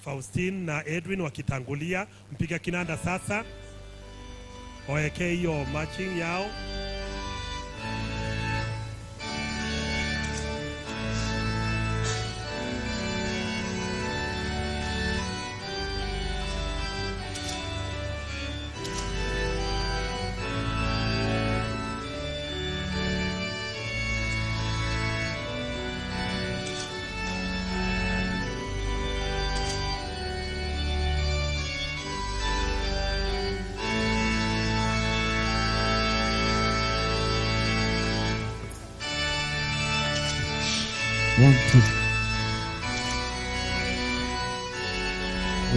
[SPEAKER 6] Paustine na Edwin wakitangulia. Mpiga kinanda sasa oeke hiyo marching yao.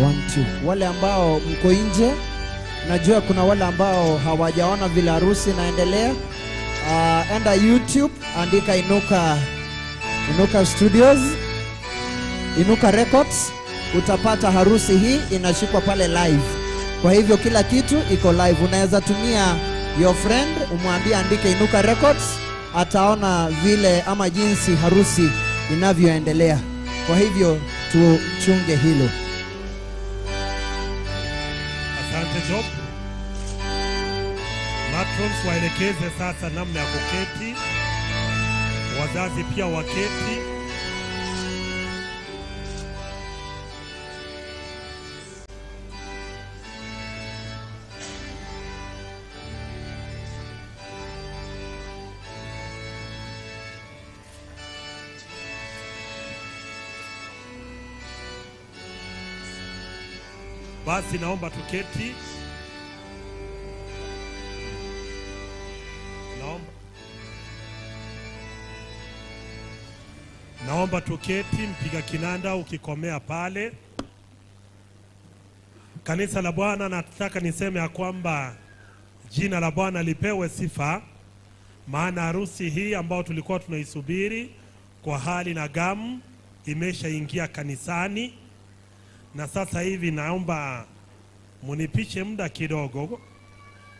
[SPEAKER 1] One, two. Wale ambao mko nje, najua kuna wale ambao hawajaona vile harusi inaendelea. Enda YouTube, andika INUKA Studios, INUKA Records, utapata harusi hii inashikwa pale live. Kwa hivyo kila kitu iko live. Unaweza tumia your friend umwambie andike INUKA Records, ataona vile ama jinsi harusi inavyoendelea. Kwa hivyo tuchunge hilo.
[SPEAKER 6] Asante Job. Matrons waelekeze sasa namna ya kuketi. Wazazi pia waketi. Basi naomba tuketi. Naomba tuketi. Mpiga kinanda ukikomea pale. Kanisa la Bwana, nataka niseme ya kwamba jina la Bwana lipewe sifa, maana harusi hii ambao tulikuwa tunaisubiri kwa hali na gamu imeshaingia kanisani. Na sasa hivi naomba munipishe muda kidogo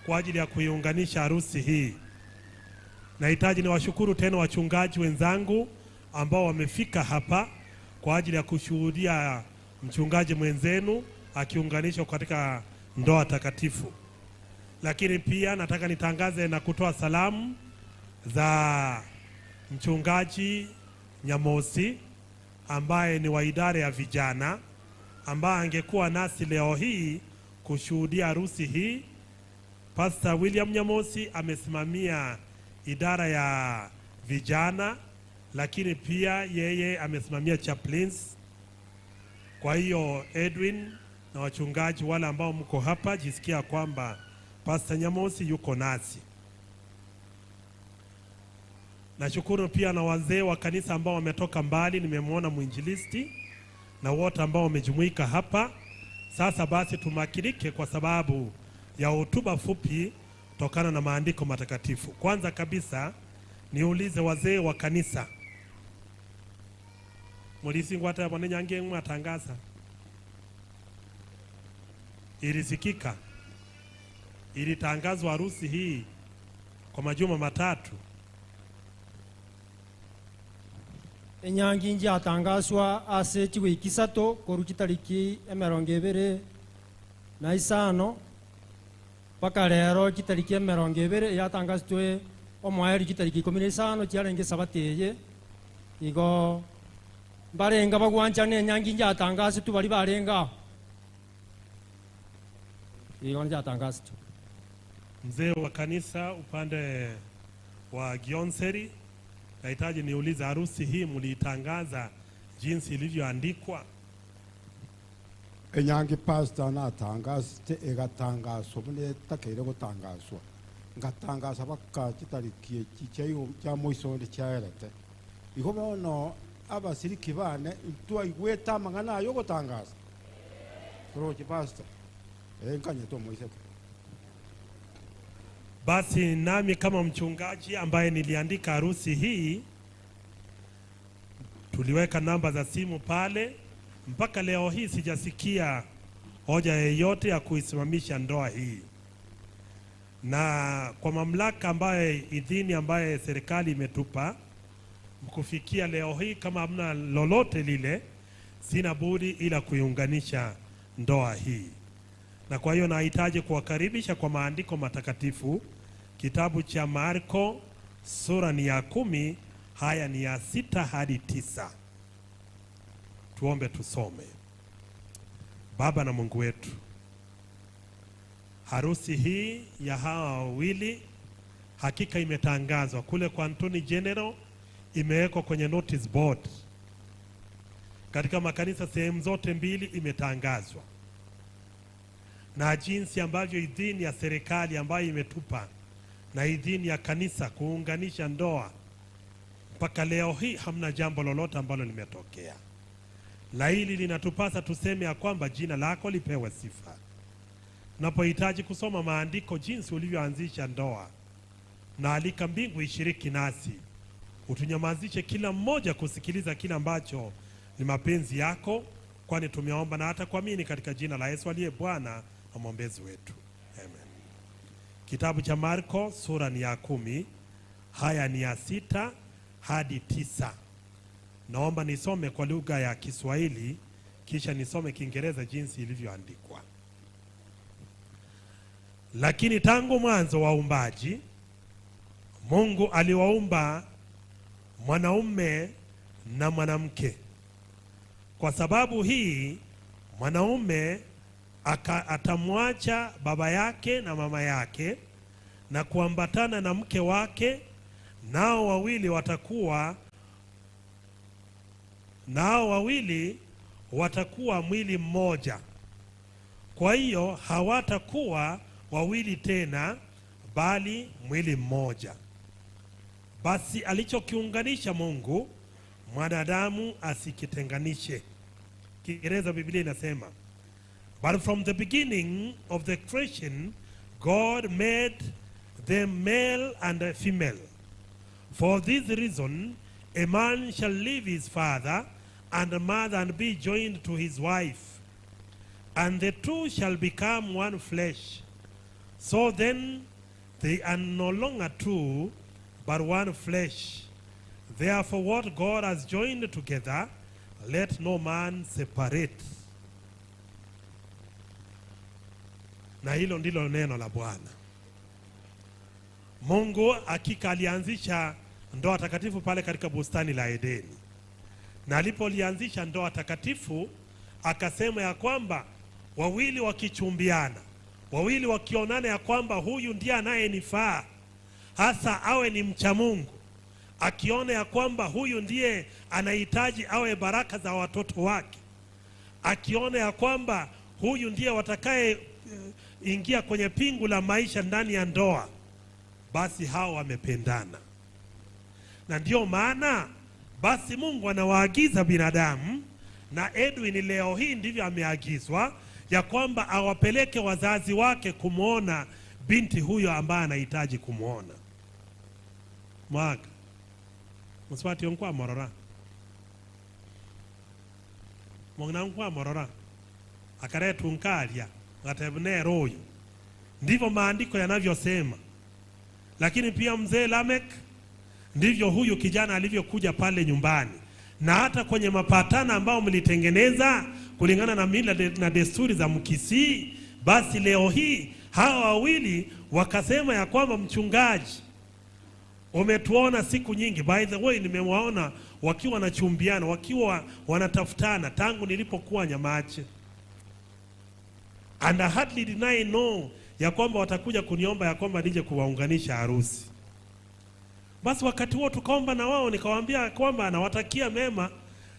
[SPEAKER 6] kwa ajili ya kuiunganisha harusi hii. Nahitaji niwashukuru tena wachungaji wenzangu ambao wamefika hapa kwa ajili ya kushuhudia mchungaji mwenzenu akiunganishwa katika ndoa takatifu. Lakini pia nataka nitangaze na kutoa salamu za mchungaji Nyamosi ambaye ni wa idara ya vijana, ambaye angekuwa nasi leo hii kushuhudia harusi hii. Pastor William Nyamosi amesimamia idara ya vijana, lakini pia yeye amesimamia chaplains. Kwa hiyo Edwin na wachungaji wale ambao mko hapa, jisikia kwamba Pastor Nyamosi yuko nasi. Nashukuru pia na wazee wa kanisa ambao wametoka mbali, nimemwona mwinjilisti na wote ambao wamejumuika hapa. Sasa basi tumakinike kwa sababu ya hotuba fupi tokana na maandiko matakatifu. Kwanza kabisa niulize wazee wa kanisa. Mulisi ngwata ya bwana nyange mwatangaza. Ilisikika. Ilitangazwa harusi hii kwa majuma matatu.
[SPEAKER 3] Enyangi nji atangazwa ase chiwe ikisato koruki tariki 25 paka lero kitariki 20 yatangazwe omwaeri kitariki 15 cyarenge sabateye igo barenga bagwanjane. Enyangi nji atangazwe tu bali barenga igo nji atangazwe.
[SPEAKER 6] Mzee wa kanisa upande wa Gionseri, nahitaji niulize harusi hii mulitangaza jinsi ilivyoandikwa?
[SPEAKER 5] Enyangi pastor na tangaza te egatangazwa bune takere gutangazwa ngatangaza baka kitarikie kichayo cya moisonde cyaerete iho bono abasiriki bane twa igweta mangana yo gutangaza roje pastor nkanye to moiseke.
[SPEAKER 6] Basi nami kama mchungaji ambaye niliandika harusi hii, tuliweka namba za simu pale. Mpaka leo hii sijasikia hoja yeyote ya kuisimamisha ndoa hii, na kwa mamlaka ambaye idhini ambaye serikali imetupa kufikia leo hii, kama hamna lolote lile, sina budi ila kuiunganisha ndoa hii. Na kwa hiyo nahitaji kuwakaribisha kwa maandiko matakatifu. Kitabu cha Marko sura ni ya 10, haya ni ya 6 hadi 9. Tuombe tusome. Baba na Mungu wetu, harusi hii ya hawa wawili hakika imetangazwa kule kwa Attorney General, imewekwa kwenye notice board katika makanisa sehemu zote mbili, imetangazwa. Na jinsi ambavyo idhini ya serikali ambayo imetupa na idhini ya kanisa kuunganisha ndoa, mpaka leo hii hamna jambo lolote ambalo limetokea. La hili linatupasa tuseme ya kwamba jina lako lipewe sifa. Napohitaji kusoma maandiko jinsi ulivyoanzisha ndoa, na alika mbingu ishiriki nasi, utunyamazishe kila mmoja kusikiliza kila ambacho ni mapenzi yako, kwani tumeomba na hata kuamini katika jina la Yesu aliye Bwana na mwombezi wetu. Amen. Kitabu cha Marko sura ni ya 10, haya ni ya 6 hadi 9. Naomba nisome kwa lugha ya Kiswahili kisha nisome Kiingereza jinsi ilivyoandikwa. Lakini tangu mwanzo wa uumbaji, Mungu aliwaumba mwanaume na mwanamke. Kwa sababu hii, mwanaume atamwacha baba yake na mama yake na kuambatana na mke wake, nao wawili watakuwa mwili mmoja. Kwa hiyo hawatakuwa wawili tena, bali mwili mmoja. Basi alichokiunganisha Mungu, mwanadamu asikitenganishe. Kiingereza Biblia inasema, but from the beginning of the creation, God made them male and female. For this reason, a man shall leave his father and mother and be joined to his wife, and the two shall become one flesh. So then they are no longer two, but one flesh. Therefore what God has joined together, let no man separate. Na hilo ndilo neno la Bwana. Mungu hakika alianzisha ndoa takatifu pale katika bustani la Edeni. Na alipolianzisha ndoa takatifu, akasema ya kwamba wawili wakichumbiana, wawili wakionana ya kwamba huyu ndiye anayenifaa, hasa awe ni mcha Mungu, akiona ya kwamba huyu ndiye anahitaji awe baraka za watoto wake, akiona ya kwamba huyu ndiye watakaye ingia kwenye pingu la maisha ndani ya ndoa, basi hao wamependana. Na ndio maana basi Mungu anawaagiza binadamu, na Edwin leo hii ndivyo ameagizwa, ya kwamba awapeleke wazazi wake kumuona binti huyo ambaye anahitaji kumuona. Mwaga muswati onkwa morora mwana onkwa morora akare tunkalia ngatebne royo. Ndivyo maandiko yanavyosema. Lakini pia mzee Lamek, ndivyo huyu kijana alivyokuja pale nyumbani, na hata kwenye mapatano ambao mlitengeneza kulingana na mila na desturi za Mkisii, basi leo hii hawa wawili wakasema ya kwamba mchungaji, umetuona siku nyingi. By the way, nimewaona wakiwa wanachumbiana, wakiwa wanatafutana tangu nilipokuwa Nyamache. And I hardly deny no ya kwamba watakuja kuniomba ya kwamba nije kuwaunganisha harusi. Basi wakati huo tukaomba na wao, nikawaambia kwamba anawatakia mema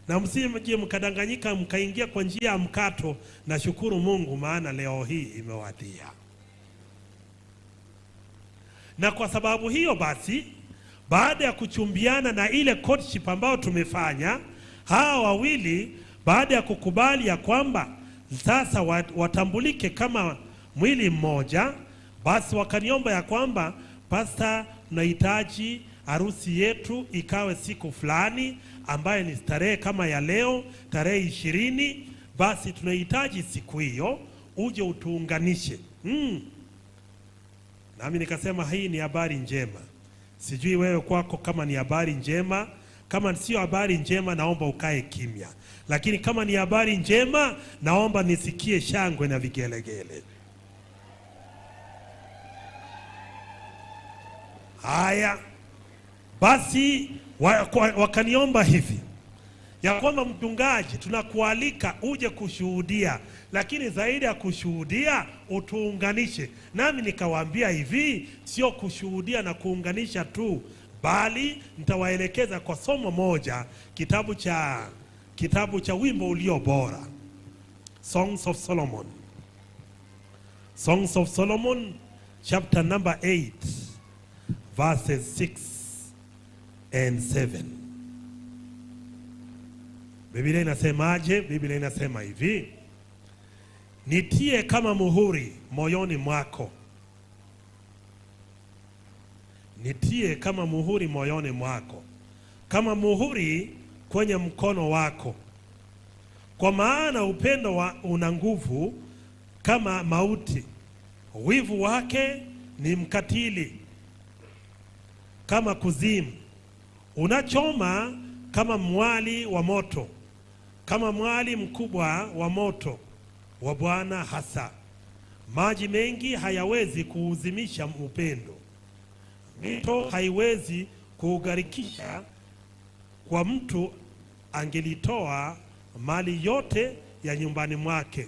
[SPEAKER 6] na msije mkadanganyika mkaingia kwa njia ya mkato. Na shukuru Mungu, maana leo hii imewadia. Na kwa sababu hiyo basi, baada ya kuchumbiana na ile courtship ambayo tumefanya, hawa wawili baada ya kukubali ya kwamba sasa watambulike kama mwili mmoja, basi wakaniomba ya kwamba pastor, tunahitaji harusi yetu ikawe siku fulani ambaye ni tarehe kama ya leo, tarehe 20, basi tunahitaji siku hiyo uje utuunganishe. Nami nikasema hii ni habari njema. Sijui wewe kwako kama ni habari njema. Kama sio habari njema, naomba ukae kimya. Lakini kama ni habari njema, naomba nisikie shangwe na vigelegele. Haya, basi wakaniomba hivi ya kwamba mchungaji, tunakualika uje kushuhudia, lakini zaidi ya kushuhudia utuunganishe. Nami nikawaambia hivi, sio kushuhudia na kuunganisha tu, bali nitawaelekeza kwa somo moja, kitabu cha wimbo ulio bora, Songs of Solomon. Songs of Solomon, chapter number 8, verses 6 and 7. Biblia inasemaje? Biblia inasema hivi: nitie kama muhuri moyoni mwako, nitie kama muhuri moyoni mwako, kama muhuri kwenye mkono wako. Kwa maana upendo una nguvu kama mauti, wivu wake ni mkatili kama kuzimu. Unachoma kama mwali wa moto, kama mwali mkubwa wa moto wa Bwana hasa. Maji mengi hayawezi kuuzimisha upendo, mito haiwezi kuugarikisha. Kwa mtu angelitoa mali yote ya nyumbani mwake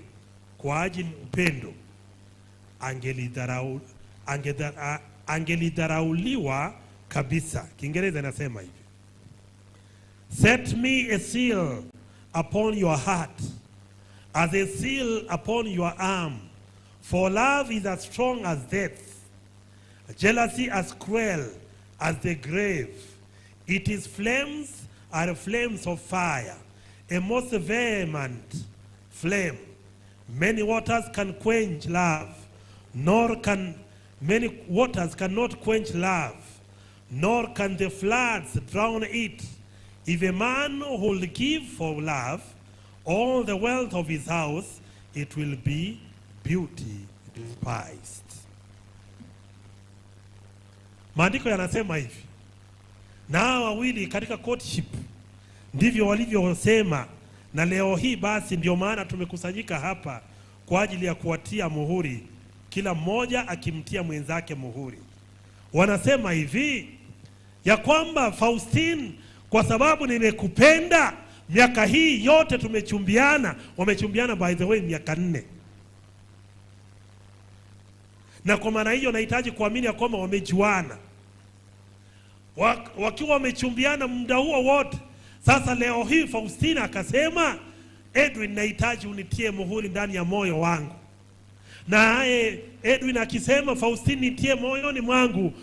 [SPEAKER 6] kwa ajili upendo, angelidharauliwa kabisa. Kiingereza inasema hivi: set me a seal upon your heart, as a seal upon your arm, for love is as strong as death, jealousy as cruel as the grave. Its flames are flames of fire, a most vehement flame. Many waters can quench love, many waters cannot quench love, nor can the floods drown it. If a man will give for love all the wealth of his house, it will be beauty despised. Maandiko yanasema hivi, na wawili katika courtship ndivyo walivyosema. Na leo hii basi ndio maana tumekusanyika hapa kwa ajili ya kuwatia muhuri, kila mmoja akimtia mwenzake muhuri. Wanasema hivi ya kwamba Paustine, kwa sababu nimekupenda, miaka hii yote tumechumbiana. Wamechumbiana by the way miaka 4. Na kwa maana hiyo nahitaji kuamini ya kwamba wamejuana. Wakiwa wamechumbiana muda huo wote, sasa leo hii Paustine akasema, Edwin, nahitaji unitie muhuri ndani ya moyo wangu. Na Edwin akisema, Paustine, nitie moyoni mwangu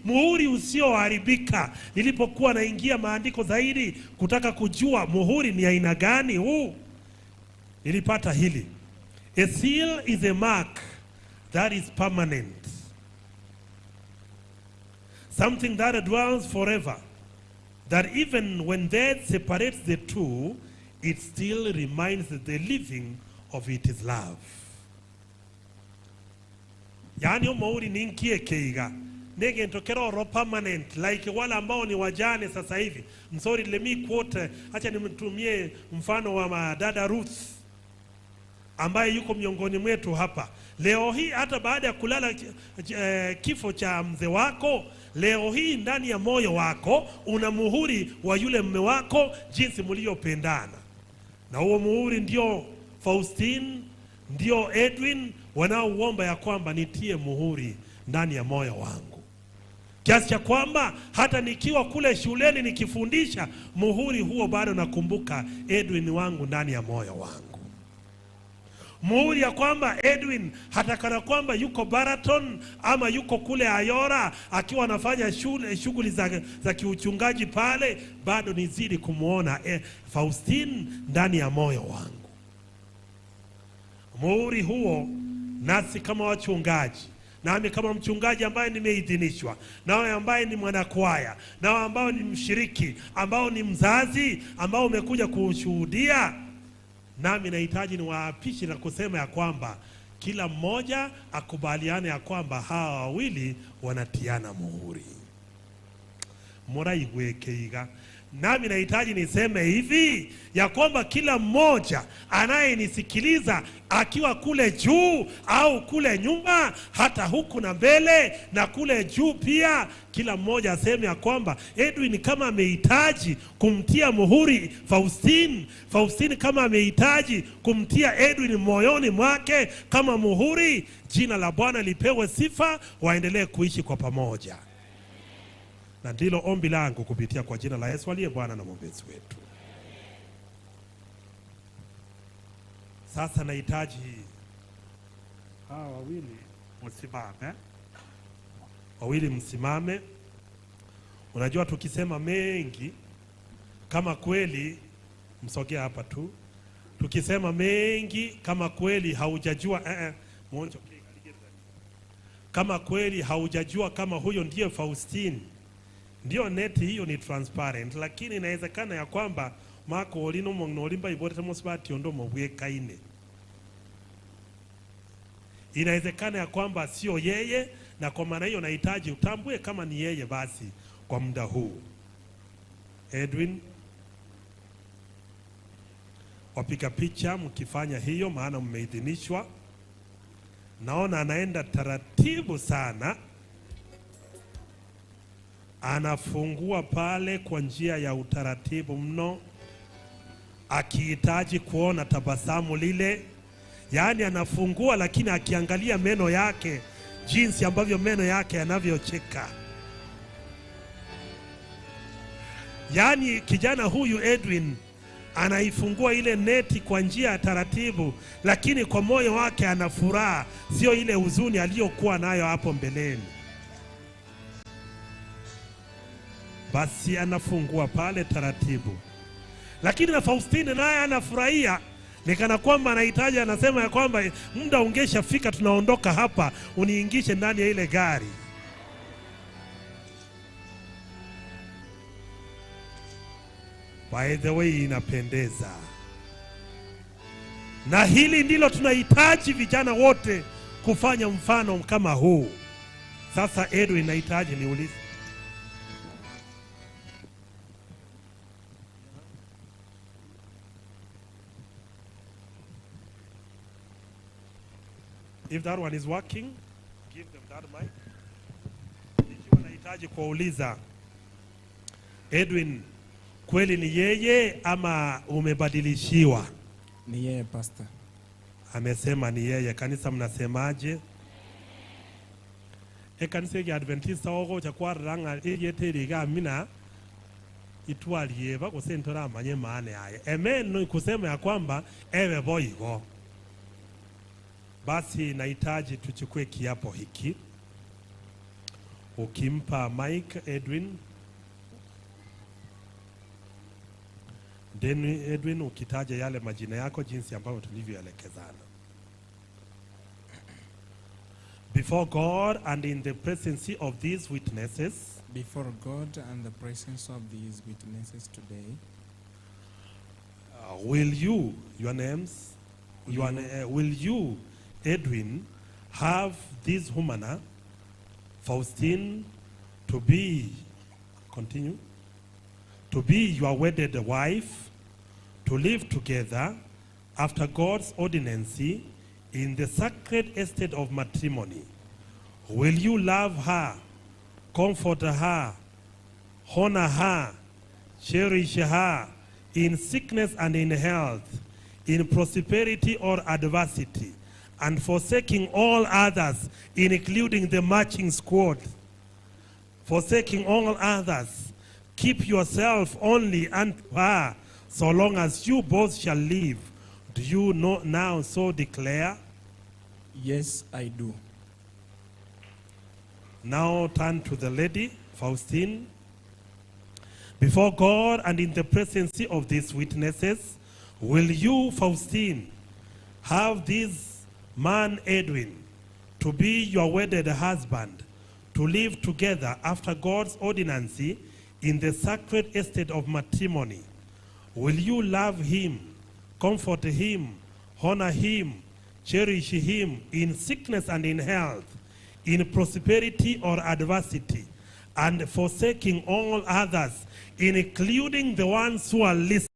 [SPEAKER 6] muhuri usioharibika. Nilipokuwa naingia maandiko zaidi kutaka kujua muhuri ni aina gani huu, nilipata hili: a seal is a mark that is permanent, something that dwells forever, that even when death separates the two, it still reminds the living of its love. Yani muhuri ni nkie keiga nege ntokero permanent, like wala ambao ni wajane sasa hivi. I'm sorry, let me quote, acha nimtumie mfano wa dada Ruth ambaye yuko miongoni mwetu hapa leo hii. Hata baada ya kulala kifo cha mzee wako, leo hii ndani ya moyo wako una muhuri wa yule mume wako, jinsi mliopendana. Na huo muhuri ndio Paustine, ndio Edwin wanaoomba ya kwamba nitie muhuri ndani ya moyo wangu, kiasi cha kwamba hata nikiwa kule shuleni nikifundisha, muhuri huo bado nakumbuka Edwin wangu ndani ya moyo wangu. muhuri ya kwamba Edwin hatakana kwamba yuko Baraton ama yuko kule Ayora akiwa anafanya shughuli za kiuchungaji pale, bado nizidi kumuona Paustine ndani ya moyo wangu. Muhuri huo nasi kama wachungaji, nami kama mchungaji ambaye nimeidhinishwa, nawe ambaye ni mwanakwaya, nawe ambao ni mshiriki, ambao ni mzazi, ambao umekuja kushuhudia, nami nahitaji niwaapishe na kusema ya kwamba kila mmoja akubaliane ya kwamba hawa wawili wanatiana muhuri. Muraigwekeiga. Nami nahitaji niseme hivi ya kwamba kila mmoja anayenisikiliza akiwa kule juu au kule nyuma, hata huku na mbele na kule juu pia, kila mmoja aseme ya kwamba Edwin kama amehitaji kumtia muhuri Paustine kama amehitaji kumtia Edwin moyoni mwake kama muhuri, jina la Bwana lipewe sifa, waendelee kuishi kwa pamoja. Na ndilo ombi langu kupitia kwa jina la Yesu aliye Bwana na Mwokozi wetu. Sasa nahitaji hawa wawili msimame. Wawili msimame. Unajua tukisema mengi, kama kweli, msogea hapa tu. Tukisema mengi kama kweli haujajua kama kweli haujajua kama huyo ndiye Paustine, ndio neti hiyo ni transparent, lakini inawezekana ya kwamba mako olino mongnolimba ibote mosbati ondo mobwekaine. Inawezekana ya kwamba sio yeye, na kwa maana hiyo nahitaji utambue kama ni yeye basi kwa muda huu. Edwin, wapiga picha mkifanya hiyo, maana mmeidhinishwa. Naona anaenda taratibu sana. Anafungua pale kwa njia ya utaratibu mno, akihitaji kuona tabasamu lile. Yaani anafungua lakini akiangalia meno yake, jinsi ambavyo meno yake yanavyocheka. Yaani kijana huyu Edwin anaifungua ile neti kwa njia ya taratibu, lakini kwa moyo wake ana furaha, sio ile huzuni aliyokuwa nayo hapo mbeleni. Basi anafungua pale taratibu, lakini na Paustine naye anafurahia, nikana kwamba anahitaji, anasema ya kwamba muda ungeshafika, tunaondoka hapa, uniingishe ndani ya ile gari. By the way, inapendeza. Na hili ndilo tunahitaji vijana wote kufanya mfano kama huu. Sasa Edwin, nahitaji niulize, if that one is working, give them that mic. Nikiwa nahitaji kuuliza Edwin, kweli ni yeye ama umebadilishiwa?
[SPEAKER 8] Ni yeye pastor.
[SPEAKER 6] Amesema ni yeye. Kanisa mnasemaje? Kanisa ya Adventista ogo chakwa ranga yeteriga mina itwalieba kusentora amanye maana yaye. Amen, no kusema ya kwamba ewe boigo. Basi nahitaji tuchukue kiapo hiki. Ukimpa mic Edwin. Edwin, ukitaja yale majina yako jinsi ambavyo tulivyoelekezana. Before God and in the presence of these witnesses.
[SPEAKER 8] Before God and the presence of these witnesses today.
[SPEAKER 6] Will you, your names, will you, Edwin, have this woman, Paustine, to be, continue, to be your wedded wife, to live together after God's ordinance in the sacred estate of matrimony? Will you love her, comfort her, honor her, cherish her in sickness and in health, in prosperity or adversity, and forsaking all others, including the marching squad? Forsaking all others, keep yourself only unto her, so long as you both shall live, Do you now so declare?
[SPEAKER 8] Yes, I do.
[SPEAKER 6] Now turn to the lady, Paustine. Before God and in the presence of these witnesses, will you, Paustine, have this man, Edwin, to be your wedded husband, to live together after God's ordinance in the sacred estate of matrimony? Will you love him, comfort him, honor him, cherish him in sickness and in health, in prosperity or adversity, and forsaking all others, including the ones who are least